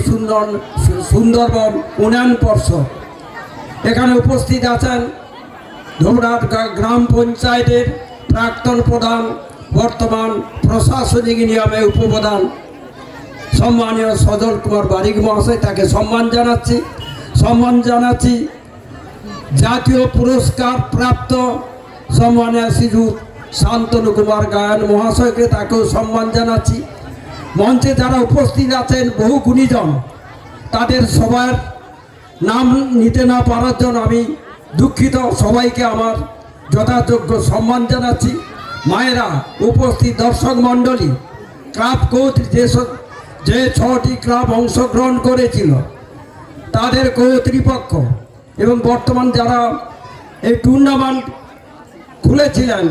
সুন্দরবন উন্নয়ন পর্ষদ। এখানে উপস্থিত আছেন ধুমরাট গ্রাম পঞ্চায়েতের প্রাক্তন প্রধান, বর্তমান প্রশাসনিক নিয়মে উপপ্রধান সম্মানীয় সজল কুমার বারিক মহাশয়, তাকে সম্মান জানাচ্ছি। জাতীয় পুরস্কার প্রাপ্ত সম্মানীয় শ্রীযুত শান্তনু কুমার গায়ন মহাশয়কে, তাকেও সম্মান জানাচ্ছি। মঞ্চে যারা উপস্থিত আছেন বহু গুণীজন, তাদের সবার নাম নিতে না পারার জন্য আমি দুঃখিত। সবাইকে আমার যথাযোগ্য সম্মান জানাচ্ছি। মায়েরা, উপস্থিত দর্শক মণ্ডলী, ক্লাব যে 6টি ক্লাব অংশগ্রহণ করেছিল তাদের কর্তৃপক্ষ, এবং বর্তমান যারা এই টুর্নামেন্ট খুলেছিলেন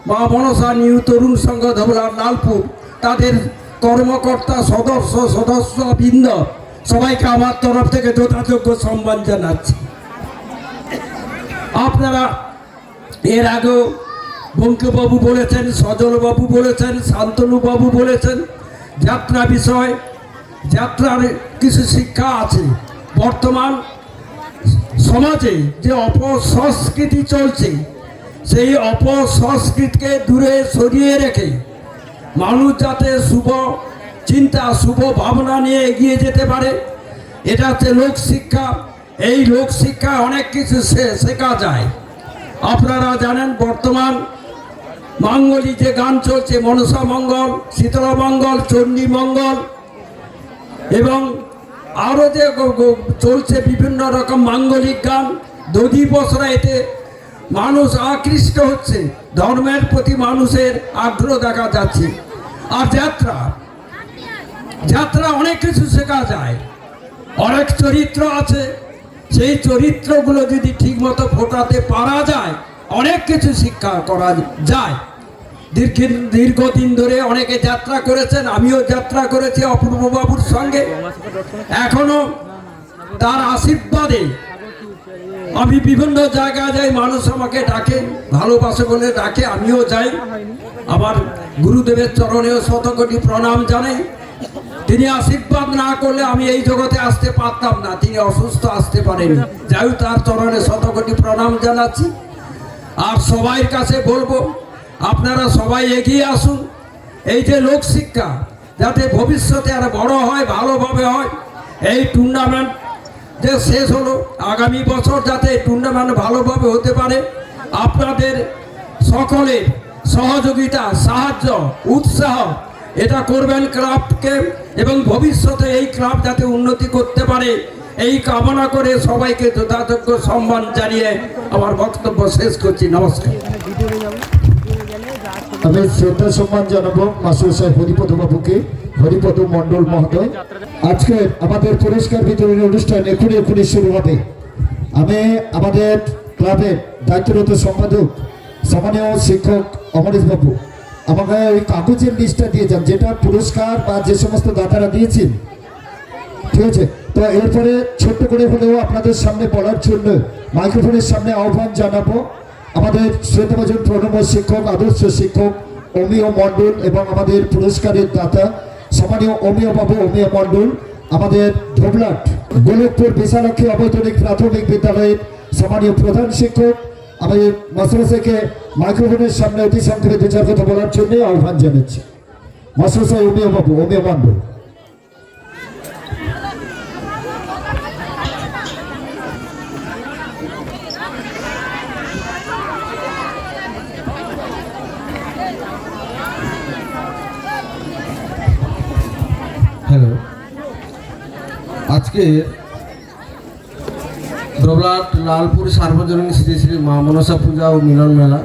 মা মনসা নিউ তরুণ সংঘ ধবলার লালপুর, তাদের কর্মকর্তা সদস্যবৃন্দ সবাইকে আমার তরফ থেকে যথাযোগ্য সম্মান জানাচ্ছি। আপনারা এর আগেও বঙ্কিমবাবু বলেছেন, সজলবাবু বলেছেন, শান্তনুবাবু বলেছেন, যাত্রা বিষয়, যাত্রার কিছু শিক্ষা আছে। বর্তমান সমাজে যে অপসংস্কৃতি চলছে, সেই অপসংস্কৃতিকে দূরে সরিয়ে রেখে মানুষ যাতে শুভ চিন্তা, শুভ ভাবনা নিয়ে এগিয়ে যেতে পারে, এটা হচ্ছে লোকশিক্ষা। এই লোকশিক্ষা অনেক কিছু শেখা যায়। আপনারা জানেন বর্তমান মাঙ্গলিক যে গান চলছে, মনসা মঙ্গল, শীতলা মঙ্গল, চণ্ডী মঙ্গল, এবং আরও যে চলছে বিভিন্ন রকম মাঙ্গলিক গান, দধি বসরা, এতে মানুষ আকৃষ্ট হচ্ছে, ধর্মের প্রতি মানুষের আগ্রহ দেখা যাচ্ছে। আর যাত্রা অনেক কিছু শেখা যায়, অনেক চরিত্র আছে, সেই চরিত্রগুলো যদি ঠিকমতো ফোটাতে পারা যায় অনেক কিছু শিক্ষা করা যায়। দীর্ঘদিন ধরে অনেকে যাত্রা করেছেন, আমিও যাত্রা করেছি অপূর্ববাবুর সঙ্গে। এখনো তার আশীর্বাদে আমি বিভিন্ন জায়গায় যাই, মানুষ আমাকে ডাকে, ভালোবাসে বলে ডাকে, আমিও যাই। আমার গুরুদেবের চরণেও শতকোটি প্রণাম জানাই। তিনি আশীর্বাদ না করলে আমি এই জগতে আসতে পারতাম না, তিনি অসুস্থ, আসতে পারেনি। যাই হোক, তার চরণে শতকোটি প্রণাম জানাচ্ছি। আর সবাই কাছে বলবো, আপনারা সবাই এগিয়ে আসুন। এই যে লোকশিক্ষা যাতে ভবিষ্যতে আর বড় হয়, ভালোভাবে হয়। এই টুর্নামেন্ট যে শেষ হলো, আগামী বছর যাতে টুর্নামেন্ট ভালোভাবে হতে পারে, আপনাদের সকলের সহযোগিতা, সাহায্য, উৎসাহ এটা করবেন ক্লাবকে, এবং ভবিষ্যতে এই ক্লাব যাতে উন্নতি করতে পারে এই কামনা করে সবাইকে যথাযোগ্য সম্মান জানিয়ে আমার বক্তব্য শেষ করছি। নমস্কার। আমি শ্রদ্ধা সম্মান জানাবো মাস্টার সাহেব হরিপদ বাবুকে, হরিপদ মণ্ডল মহোদয়। আজকে আমাদের পুরস্কার বিতরণী অনুষ্ঠান এখনই শুরু হবে। আমি আমাদের ক্লাবের দায়িত্বরত সম্পাদক সম্মানীয় শিক্ষক অমরেশ বাবু আমাকে ওই কাগজের লিস্টটা দিয়ে যান, যেটা পুরস্কার বা যে সমস্ত দাতারা দিয়েছেন, ঠিক আছে? তো এরপরে ছোট্ট করে হলেও আপনাদের সামনে বলার জন্য মাইক্রোফোনের সামনে আহ্বান জানাবো আমাদের শ্রদ্ধাভাজন প্রণব শিক্ষক, আদর্শ শিক্ষক অমিয় মণ্ডল এবং আমাদের পুরস্কারের দাতা সম্মানীয় অমিয় বাবু, অমিয় মণ্ডল, আমাদের ধোবলাট গোলকপুর বিশালক্ষী অবৈতনিক প্রাথমিক বিদ্যালয়ের সম্মানীয় প্রধান শিক্ষক। আমি মাস্টারমশাইকে মাইক্রোফোনের সামনে অতি সংক্ষেপে দু চার কথা বলার জন্য আহ্বান জানাচ্ছি। মাস্টারমশাই অমিয় বাবু, অমিয় মণ্ডল। হ্যালো, আজকে ধোবলাট লালপুর সার্বজনীন শ্রী শ্রী মা মনসা পূজা ও মিলন মেলা,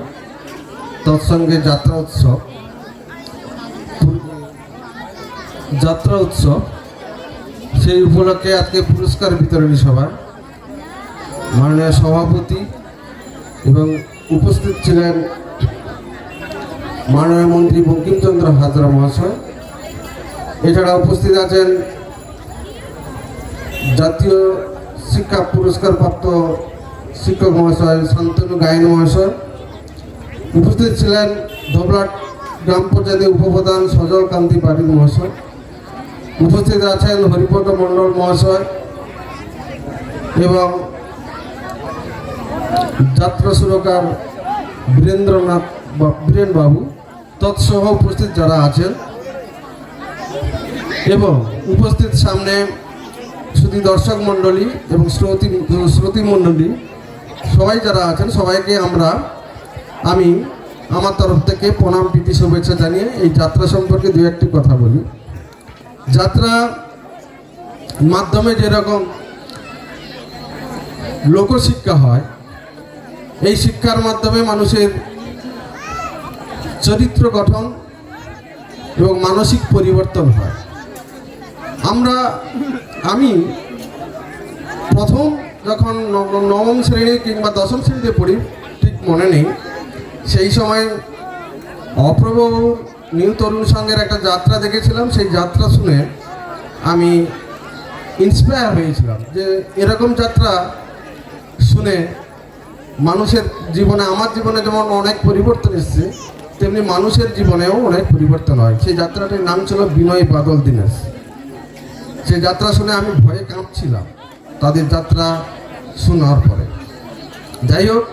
তৎসঙ্গে যাত্রা উৎসব, সেই উপলক্ষে আজকে পুরস্কার বিতরণী সভা মাননীয় সভাপতি এবং উপস্থিত ছিলেন মাননীয় মন্ত্রী বঙ্কিমচন্দ্র হাজরা মহাশয়। এছাড়া উপস্থিত আছেন জাতীয় শিক্ষা পুরস্কার প্রাপ্ত শিক্ষক মহাশয় শান্তনু গায়েন মহাশয়। উপস্থিত ছিলেন ধোবলাট গ্রাম পঞ্চায়েতের উপপ্রধান সজল কান্তি পাটিল মহাশয়। উপস্থিত আছেন হরিপদ মণ্ডল মহাশয় এবং যাত্রা সুরকার বীরেন্দ্রনাথ বীরেন বাবু তৎসহ উপস্থিত যারা আছেন এবং উপস্থিত সামনে শুধু দর্শক মণ্ডলী এবং শ্রোতী মণ্ডলী সবাই যারা আছেন, সবাইকে আমি আমার তরফ থেকে প্রণাম প্রীতি শুভেচ্ছা জানিয়ে এই যাত্রা সম্পর্কে দু একটি কথা বলি। যাত্রা মাধ্যমে যেরকম লোকশিক্ষা হয়, এই শিক্ষার মাধ্যমে মানুষের চরিত্র গঠন এবং মানসিক পরিবর্তন হয়। আমি প্রথম যখন নবম শ্রেণী কিংবা দশম শ্রেণীতে পড়ি, ঠিক মনে নেই, সেই সময় অপ্রভ নিউ তরুণ সংঘের একটা যাত্রা দেখেছিলাম। সেই যাত্রা শুনে আমি ইন্সপায়ার হয়েছিলাম যে এরকম যাত্রা শুনে মানুষের জীবনে, আমার জীবনে যেমন অনেক পরিবর্তন এসছে, তেমনি মানুষের জীবনেও অনেক পরিবর্তন হয়। সেই যাত্রাটির নাম ছিল বিনয় বাদল দীনেশ। সেই যাত্রা শুনে আমি ভয়ে কাঁপছিলাম তাদের যাত্রা শোনার পরে। যাই হোক,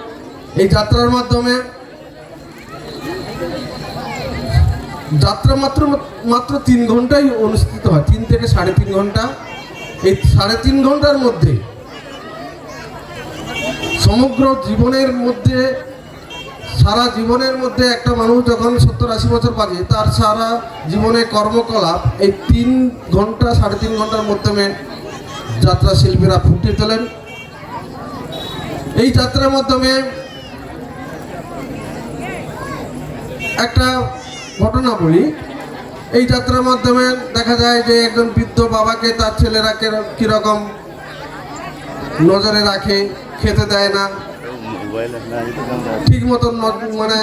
এই যাত্রার মাধ্যমে যাত্রা মাত্র 3 ঘন্টাই অনুষ্ঠিত হয়, 3 থেকে 3.5 ঘন্টা। এই 3.5 ঘন্টার মধ্যে সমগ্র জীবনের মধ্যে, সারা জীবনের মধ্যে একটা মানুষ যখন 70-80 বছর বাজে, তার সারা জীবনে কর্মকলাপ এই 3 ঘন্টা 3.5 ঘন্টার মাধ্যমে যাত্রা শিল্পীরা ফুটিয়ে তোলেন। এই যাত্রার মাধ্যমে একটা ঘটনা বলি। এই যাত্রার মাধ্যমে দেখা যায় যে একজন বৃদ্ধ বাবাকে তার ছেলেরা কীরকম নজরে রাখে, খেতে দেয় না, ঠিক মতন মানে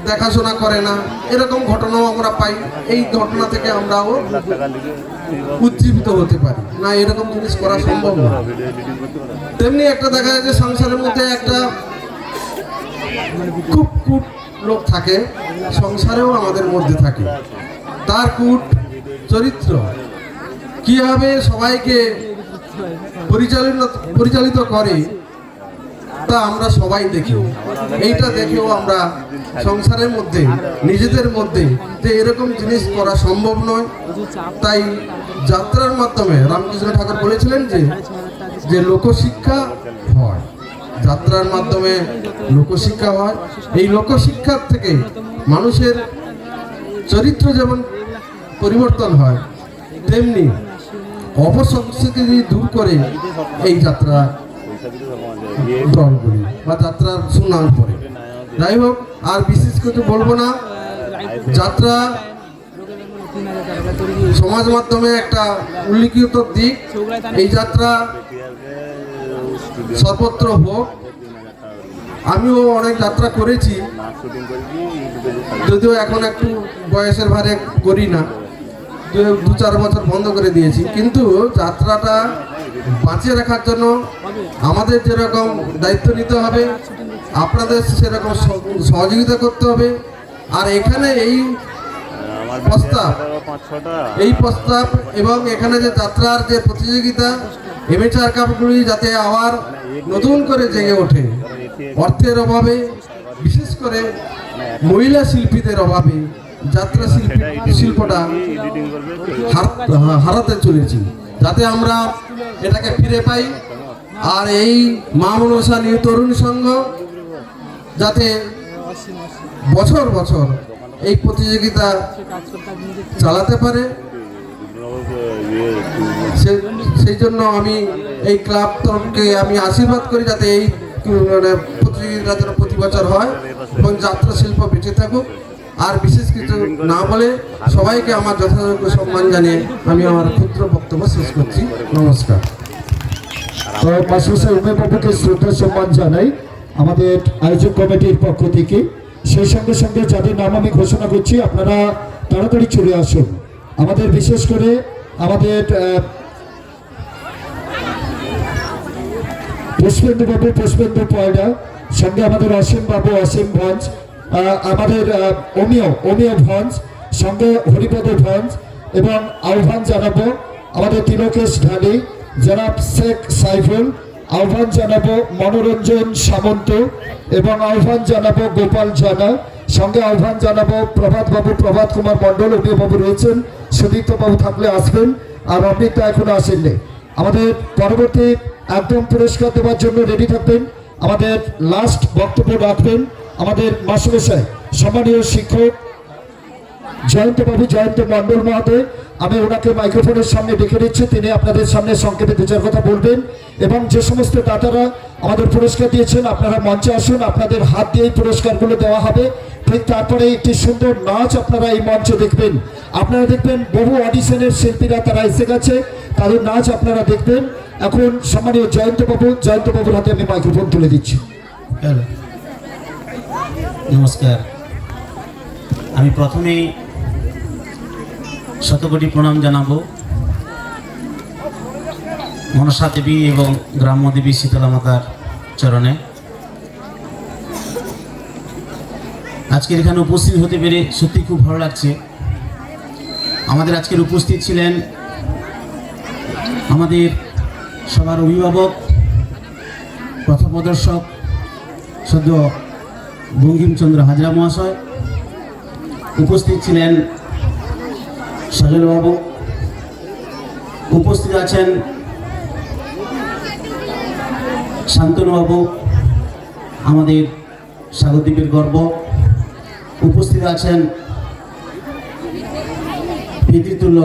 দেখাশোনা করে না, এরকম ঘটনাও আমরা পাই। এই ঘটনা থেকে আমরাও উজ্জীবিত হতে পারি না, এরকম জিনিস করা সম্ভব না। তেমনি একটা দেখা যায় যে সংসারের মধ্যে একটা খুব কূট লোক থাকে, সংসারেও আমাদের মধ্যে থাকে। তার কূট চরিত্র কিভাবে সবাইকে পরিচালিত করে তা আমরা সবাই দেখি। এইটা দেখেও আমরা সংসারের মধ্যে, নিজেদের মধ্যে যে এরকম জিনিস করা সম্ভব নয়। তাই যাত্রার মাধ্যমে রামকৃষ্ণ ঠাকুর বলেছিলেন যে লোকশিক্ষা হয়, যাত্রার মাধ্যমে লোকশিক্ষা হয়। এই লোকশিক্ষার থেকে মানুষের চরিত্র যেমন পরিবর্তন হয়, তেমনি অপসংস্কৃতি দূর করে এই যাত্রা দলগুলি বা যাত্রার সুনাম করে। যাই হোক, আর বিশেষ কিছু বলবো না। যাত্রা সমাজ মাধ্যমে একটা উল্লিখিত দিক। এই যাত্রা সর্বত্র হোক। আমিও অনেক যাত্রা করেছি, যদিও এখন একটু বয়সের ভারে করি না, 2-4 বছর বন্ধ করে দিয়েছি। কিন্তু যাত্রাটা বাঁচিয়ে রাখার জন্য আমাদের যেরকম দায়িত্ব নিতে হবে, আপনাদের সেরকম সহযোগিতা করতে হবে। আর এখানে এই প্রস্তাব এবং এখানে যে যাত্রার যে প্রতিযোগিতা, এমেচার কাপগুলি যাতে আবার নতুন করে জেগে ওঠে। অর্থের অভাবে, বিশেষ করে মহিলা শিল্পীদের অভাবে যাত্রা শিল্পটা হারাতে চলেছি। যাতে আমরা এটাকে ফিরে পাই। আর এই মা মনসা নিউ তরুণ সংঘ যাতে বছর বছর এই প্রতিযোগিতা চালাতে পারে, সেই জন্য আমি এই ক্লাব তরফকে আমি আশীর্বাদ করি যাতে এই প্রতিযোগিতা যেন প্রতি বছর হয় এবং যাত্রা শিল্প বেঁচে থাকুক। আর বিশেষ কিছু না বলে সবাইকে আমার যথাযোগ্য সম্মান জানিয়ে আমি আমার ক্ষুদ্র বক্তব্য শেষ করছি। নমস্কার। তো মাস্টার উমেশ বাবুকে শ্রদ্ধা সম্মান জানাই আমাদের আয়োজক কমিটির পক্ষ থেকে। সেই সঙ্গে সঙ্গে যাদের নাম আমি ঘোষণা করছি, আপনারা তাড়াতাড়ি চলে আসুন। আমাদের বিশেষ করে আমাদের পুষ্পেন্দু বাবু, পুষ্পেন্দু পয়ডা, সঙ্গে আমাদের অসীম বাবু, অসীম ভঞ্জ, আমাদের অমিয় ভঞ্জ, সঙ্গে হরিপদ ভঞ্জ, এবং আহ্বান জানাবো আমাদের তিলকেশ ঢালি, জনাব শেখ সাইফুল, আহ্বান জানাবো মনোরঞ্জন সামন্ত, এবং আহ্বান জানাবো গোপাল জানা, সঙ্গে আহ্বান জানাবো প্রভাত বাবু, প্রভাত কুমার মণ্ডল। অমিয় বাবু রয়েছেন, সুদীপ্ত বাবু থাকলে আসবেন, আর অমৃতা এখনো আসেননি। আমাদের পরবর্তী একদম পুরস্কার দেওয়ার জন্য রেডি থাকবেন। আমাদের লাস্ট বক্তব্য রাখবেন আমাদের মাস্টারমশাই, সম্মানীয় শিক্ষক জয়ন্তবাবু, জয়ন্ত মণ্ডল মহোদয়। আমি ওনাকে মাইক্রোফোনের সামনে ডেকে নিচ্ছি, তিনি আপনাদের সামনে সংক্ষেপে 2-4 কথা বলবেন। এবং যে সমস্ত দাতারা আমাদের পুরস্কার দিয়েছেন, আপনারা মঞ্চে আসুন, আপনাদের হাত দিয়ে পুরস্কারগুলো দেওয়া হবে। ঠিক তারপরে একটি সুন্দর নাচ আপনারা এই মঞ্চে দেখবেন। আপনারা দেখবেন বহু অডিশনের শিল্পীরা তারা এসে গেছে, তাদের নাচ আপনারা দেখবেন। এখন সম্মানীয় জয়ন্তবাবুর হাতে আমি মাইক্রোফোন তুলে দিচ্ছি। নমস্কার। আমি প্রথমেই শতকোটি প্রণাম জানাবো মনসা দেবী এবং গ্রাম্য দেবী শীতলা মাতার চরণে। আজকের এখানে উপস্থিত হতে পেরে সত্যি খুব ভালো লাগছে। আমাদের আজকের উপস্থিত ছিলেন আমাদের সবার অভিভাবক, পথপ্রদর্শক সদ্য বঙ্কিমচন্দ্র হাজরা মহাশয়, উপস্থিত ছিলেন সজলবাবু, উপস্থিত আছেন শান্তনুবাবু, আমাদের স্বাগতদ্বীপের গর্ব, উপস্থিত আছেন পিতৃতুল্য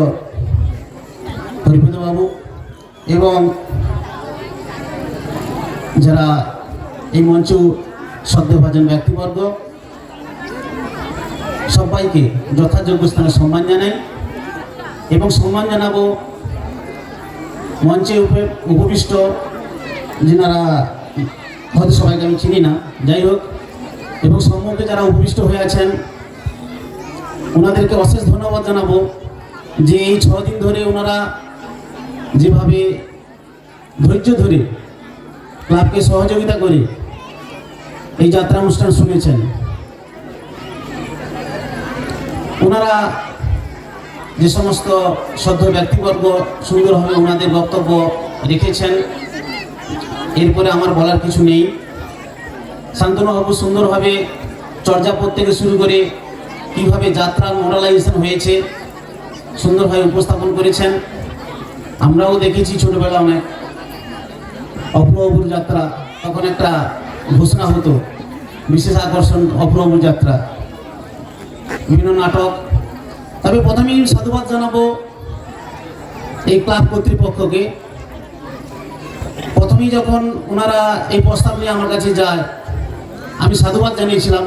হরিপদবাবু, এবং যারা এই মঞ্চ শ্রদ্ধাভাজন ব্যক্তিবর্গ, সবাইকে যথাযোগ্য স্থানে সম্মান জানাই। এবং সম্মান জানাবো মঞ্চে উপবিষ্ট যিনারা, হয়তো সবাইকে আমি চিনি না, যাই হোক, এবং সম্মুখে যারা উপবিষ্ট হয়ে আছেন ওনাদেরকে অশেষ ধন্যবাদ জানাবো যে এই 6 দিন ধরে ওনারা যেভাবে ধৈর্য ধরে ক্লাবকে সহযোগিতা করে এই যাত্রা অনুষ্ঠান শুনেছেন। ওনারা যে সমস্ত শ্রদ্ধ ব্যক্তিবর্গ সুন্দরভাবে ওনাদের বক্তব্য রেখেছেন, এরপরে আমার বলার কিছু নেই। শান্তনুবাবু সুন্দরভাবে চর্যাপদ থেকে শুরু করে কীভাবে যাত্রার মডেলাইজেশন হয়েছে সুন্দরভাবে উপস্থাপন করেছেন। আমরাও দেখেছি ছোটোবেলা অনেক অপূর্ব যাত্রা তখন একটা ঘোষণা হতো, বিশেষ আকর্ষণ অপূর্ব যাত্রা, বিভিন্ন নাটক। তবে প্রথমেই সাধুবাদ জানাবো এই ক্লাব কর্তৃপক্ষকে। প্রথমেই যখন ওনারা এই প্রস্তাব নিয়ে আমার কাছে যায়, আমি সাধুবাদ জানিয়েছিলাম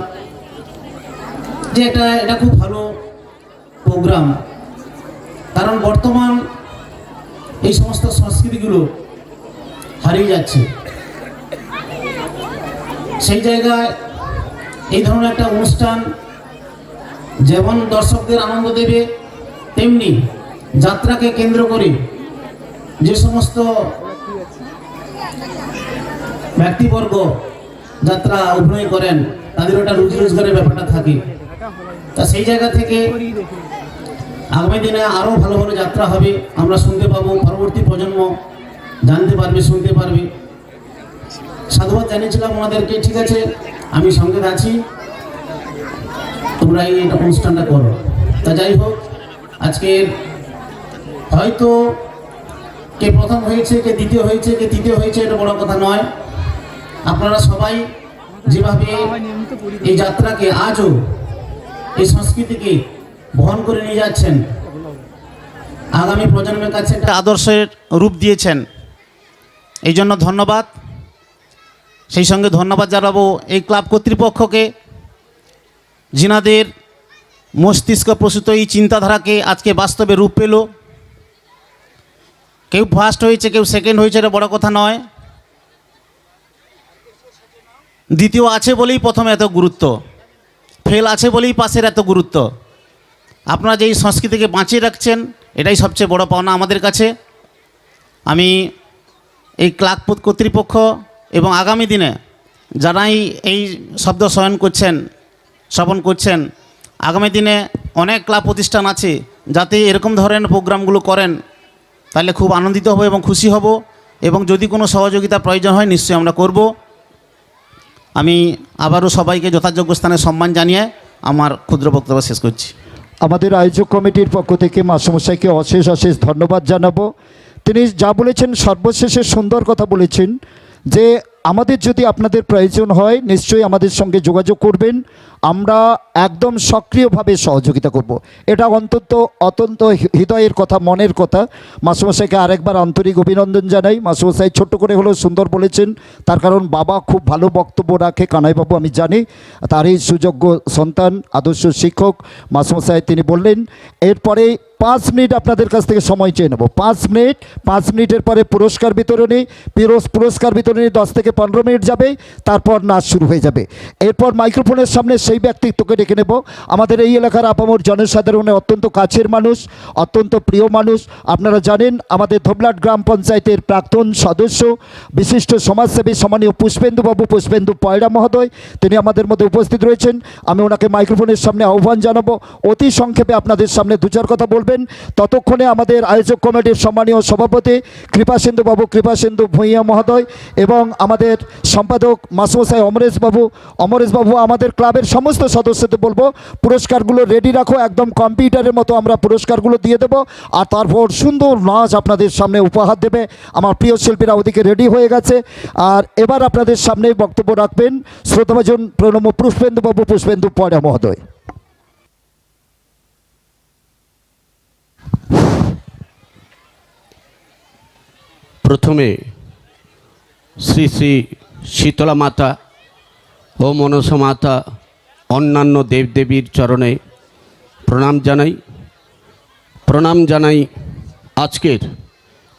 যে এটা খুব ভালো প্রোগ্রাম, কারণ বর্তমান এই সমস্ত সংস্কৃতিগুলো হারিয়ে যাচ্ছে। সেই জায়গায় এই ধরনের একটা অনুষ্ঠান যেমন দর্শকদের আনন্দ দেবে, তেমনি যাত্রাকে কেন্দ্র করে যে সমস্ত ব্যক্তিবর্গ যাত্রা অভিনয় করেন তাদের একটা রুজি রোজগারের ব্যাপারটা থাকে। তা সেই জায়গা থেকে আগামী দিনে আরও ভালো ভালো যাত্রা হবে, আমরা শুনতে পাবো, পরবর্তী প্রজন্ম জানতে পারবে, শুনতে পারবে। সাধুবাদ জানিয়েছিলাম ওনাদেরকে, ঠিক আছে আমি সঙ্গে আছি, তোমরা এই অনুষ্ঠানটা করো। তা যাই হোক, আজকে হয়তো কে প্রথম হয়েছে, কে দ্বিতীয় হয়েছে, কে তৃতীয় হয়েছে, এটা বড় কথা নয়। আপনারা সবাই যেভাবে এই যাত্রাকে আজও এই সংস্কৃতিকে বহন করে নিয়ে যাচ্ছেন, আগামী প্রজন্মের কাছে একটা আদর্শের রূপ দিয়েছেন, এই জন্য ধন্যবাদ। সেই সঙ্গে ধন্যবাদ জানাবো এই ক্লাব কর্তৃপক্ষকে, যিনাদের মস্তিষ্ক প্রসূত এই চিন্তাধারাকে আজকে বাস্তবে রূপ পেল। কেউ ফার্স্ট হয়েছে, কেউ সেকেন্ড হয়েছে, এটা বড় কথা নয়। দ্বিতীয় আছে বলেই প্রথমে এত গুরুত্ব, ফেল আছে বলেই পাশের এত গুরুত্ব। আপনারা যে এই সংস্কৃতিকে বাঁচিয়ে রাখছেন, এটাই সবচেয়ে বড় পাওনা আমাদের কাছে। আমি এই ক্লাব কর্তৃপক্ষ এবং আগামী দিনে যারাই এই শব্দ শ্রবণ করছেন, আগামী দিনে অনেক ক্লাব প্রতিষ্ঠান আছে, যাতে এরকম ধরনের প্রোগ্রামগুলো করেন, তাহলে খুব আনন্দিত হব এবং খুশি হব। এবং যদি কোনো সহযোগিতা প্রয়োজন হয় নিশ্চয়ই আমরা করব। আমি আবারও সবাইকে যথাযোগ্য স্থানে সম্মান জানিয়ে আমার ক্ষুদ্র বক্তব্য শেষ করছি। আমাদের আয়োজক কমিটির পক্ষ থেকে মাস্টারমশাইকে অশেষ অশেষ ধন্যবাদ জানাবো। তিনি যা বলেছেন সর্বশেষে সুন্দর কথা বলেছেন যে আমাদের যদি আপনাদের প্রয়োজন হয় নিশ্চয়ই আমাদের সঙ্গে যোগাযোগ করবেন, আমরা একদম সক্রিয়ভাবে সহযোগিতা করব। এটা অত্যন্ত হৃদয়ের কথা, মনের কথা। মাস্টারমশাইকে আরেকবার আন্তরিক অভিনন্দন জানাই। মাস্টারমশাই ছোট্ট করে হলেও সুন্দর বলেছেন, তার কারণ বাবা খুব ভালো বক্তব্য রাখে, কানাইবাবু আমি জানি, তারই সুযোগ্য সন্তান, আদর্শ শিক্ষক মাস্টারমশাই। তিনি বললেন এরপরে 5 মিনিট আপনাদের কাছ থেকে সময় চেয়ে নেব, 5 মিনিটের পরে পুরস্কার বিতরণী, পুরস্কার বিতরণী 10 থেকে 15 মিনিট যাবে, তারপর নাচ শুরু হয়ে যাবে। এরপর মাইক্রোফোনের সামনে সেই ব্যক্তিত্বকে ডেকে নেব, আমাদের এই এলাকার আপামর জনসাধারণের অত্যন্ত কাছের মানুষ, অত্যন্ত প্রিয় মানুষ। আপনারা জানেন আমাদের ধোবলাট গ্রাম পঞ্চায়েতের প্রাক্তন সদস্য, বিশিষ্ট সমাজসেবী সম্মানীয় পুষ্পেন্দু পয়রা মহোদয়, তিনি আমাদের মধ্যে উপস্থিত রয়েছেন। আমি ওনাকে মাইক্রোফোনের সামনে আহ্বান জানাবো, অতি সংক্ষেপে আপনাদের সামনে 2-4 কথা বলবেন। ততক্ষণে আমাদের আয়োজক কমিটির সম্মানীয় সভাপতি কৃপাসেন্দু ভূঁইয়া মহোদয় এবং আমাদের সম্পাদক মাস্টারমশাই অমরেশবাবু আমাদের ক্লাবের সমস্ত সদস্যদের বলবো পুরস্কারগুলো রেডি রাখো, একদম কম্পিউটারের মতো আমরা পুরস্কারগুলো দিয়ে দেবো, আর তারপর সুন্দর নাচ আপনাদের সামনে উপহার দেবে। আমার প্রিয় শিল্পীরা ওদিকে রেডি হয়ে গেছে। আর এবার আপনাদের সামনে বক্তব্য রাখবেন শ্রোতাভাজন প্রণম্য পুষ্পেন্দু পয়রা মহোদয়। প্রথমে শ্রী শ্রী শীতলা মাতা ও মনসা মাতা অন্যান্য দেবদেবীর চরণে প্রণাম জানাই আজকের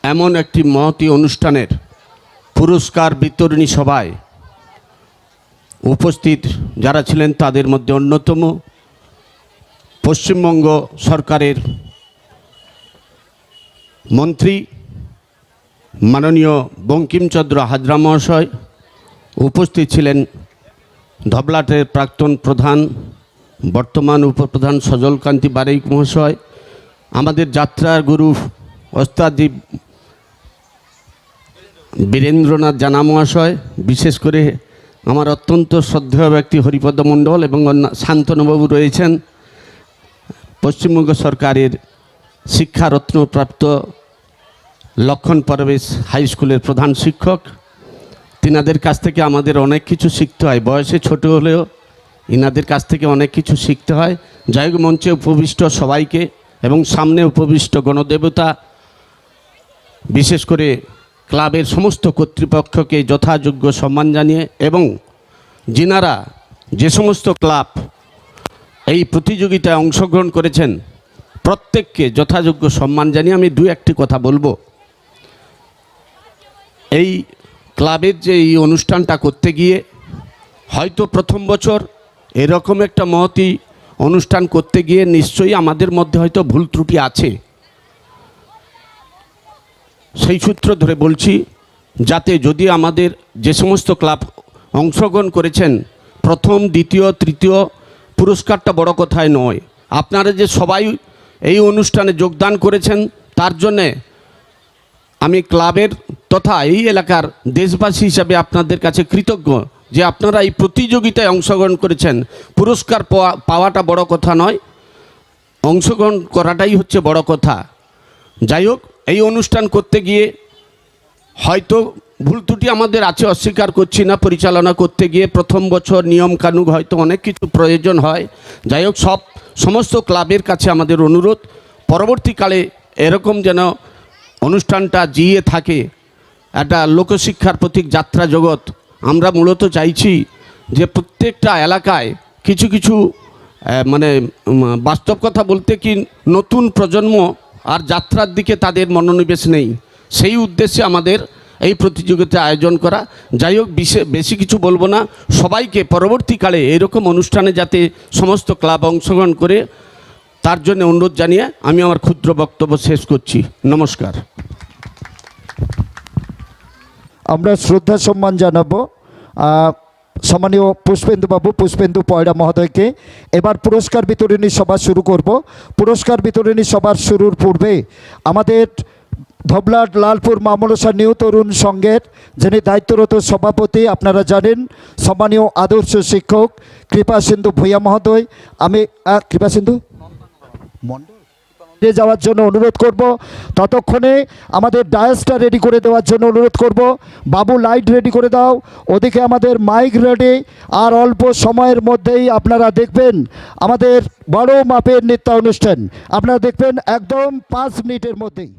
এমন একটি মহতী অনুষ্ঠানের পুরস্কার বিতরণী সভায় উপস্থিত যারা ছিলেন তাদের মধ্যে অন্যতম পশ্চিমবঙ্গ সরকারের মন্ত্রী মাননীয় বঙ্কিমচন্দ্র হাজরা মহাশয়, উপস্থিত ছিলেন ধবলাটের প্রাক্তন প্রধান বর্তমান উপপ্রধান সজলকান্তি বারেক মহাশয়, আমাদের যাত্রার গুরু ওস্তাদি বীরেন্দ্রনাথ জানা মহাশয়, বিশেষ করে আমার অত্যন্ত শ্রদ্ধেয় ব্যক্তি হরিপদ মণ্ডল এবং শান্তনুবাবু রয়েছেন, পশ্চিমবঙ্গ সরকারের শিক্ষারত্নপ্রাপ্ত লক্ষণ পরবেশ হাই স্কুলের প্রধান শিক্ষক, তিনাদের কাছ থেকে আমাদের অনেক কিছু শিখতে হয়, বয়সে ছোট হলেও ইনাদের কাছ থেকে অনেক কিছু শিখতে হয়। যাই হোক, মঞ্চে উপবিষ্ট সবাইকে এবং সামনে উপবিষ্ট গণদেবতা, বিশেষ করে ক্লাবের সমস্ত কর্তৃপক্ষকে যথাযোগ্য সম্মান জানিয়ে এবং যিনারা যে সমস্ত ক্লাব এই প্রতিযোগিতায় অংশগ্রহণ করেছেন প্রত্যেককে যথাযোগ্য সম্মান জানিয়ে আমি দু একটি কথা বলবো। এই ক্লাবের যে এই অনুষ্ঠানটা করতে গিয়ে হয়তো প্রথম বছর এরকম একটা মহতী অনুষ্ঠান করতে গিয়ে নিশ্চয়ই আমাদের মধ্যে হয়তো ভুল ত্রুটি আছে। সেই সূত্র ধরে বলছি, যাতে যদি আমাদের যে সমস্ত ক্লাব অংশগ্রহণ করেছেন প্রথম, দ্বিতীয়, তৃতীয়, পুরস্কারটা বড় কথাই নয়, আপনারা যে সবাই এই অনুষ্ঠানে যোগদান করেছেন তার জন্যে আমি ক্লাবের তথা এই এলাকার দেশবাসী হিসাবে আপনাদের কাছে কৃতজ্ঞ যে আপনারা এই প্রতিযোগিতায় অংশগ্রহণ করেছেন। পুরস্কার পাওয়াটা বড় কথা নয়, অংশগ্রহণ করাটাই হচ্ছে বড় কথা। যাই হোক, এই অনুষ্ঠান করতে গিয়ে হয়তো ভুল ত্রুটি আমাদের আছে, অস্বীকার করছি না। পরিচালনা করতে গিয়ে প্রথম বছর নিয়মকানুন হয়তো অনেক কিছু প্রয়োজন হয়। যাই হোক, সমস্ত ক্লাবের কাছে আমাদের অনুরোধ, পরবর্তীকালে এরকম যেন অনুষ্ঠানটা জিয়ে থাকে, একটা লোকশিক্ষার প্রতীক যাত্রা জগৎ। আমরা মূলত চাইছি যে প্রত্যেকটা এলাকায় কিছু কিছু মানে বাস্তব কথা বলতে কি নতুন প্রজন্ম আর যাত্রার দিকে তাদের মনোনিবেশ নেই, সেই উদ্দেশ্যে আমাদের এই প্রতিযোগিতা আয়োজন করা। যাই হোক, বেশি কিছু বলবো না, সবাইকে পরবর্তীকালে এরকম অনুষ্ঠানে যাতে সমস্ত ক্লাব অংশগ্রহণ করে তার জন্য অনুরোধ জানিয়ে আমি আমার ক্ষুদ্র বক্তব্য শেষ করছি। নমস্কার। আমরা শ্রদ্ধা সম্মান জানাবো সম্মানীয় পুষ্পেন্দু পয়রা মহোদয়কে। এবার পুরস্কার বিতরণী সভা শুরু করব। পুরস্কার বিতরণী সভার শুরুর পূর্বে আমাদের ধবলাট লালপুর মামলসা নিউ তরুণ সংঘের যিনি দায়িত্বরত সভাপতি আপনারা জানেন, সম্মানীয় আদর্শ শিক্ষক কৃপাসিন্ধু ভূঁইয়া মহোদয়, আমি কৃপাসিন্ধু যাওয়ার জন্য অনুরোধ করব। ততক্ষণে আমাদের ডায়াসটা রেডি করে দেওয়ার জন্য অনুরোধ করব। বাবু, লাইট রেডি করে দাও, ওদিকে আমাদের মাইক রেডি। আর অল্প সময়ের মধ্যেই আপনারা দেখবেন আমাদের বড় মাপের নৃত্য অনুষ্ঠান, আপনারা দেখবেন একদম 5 মিনিটের মধ্যেই।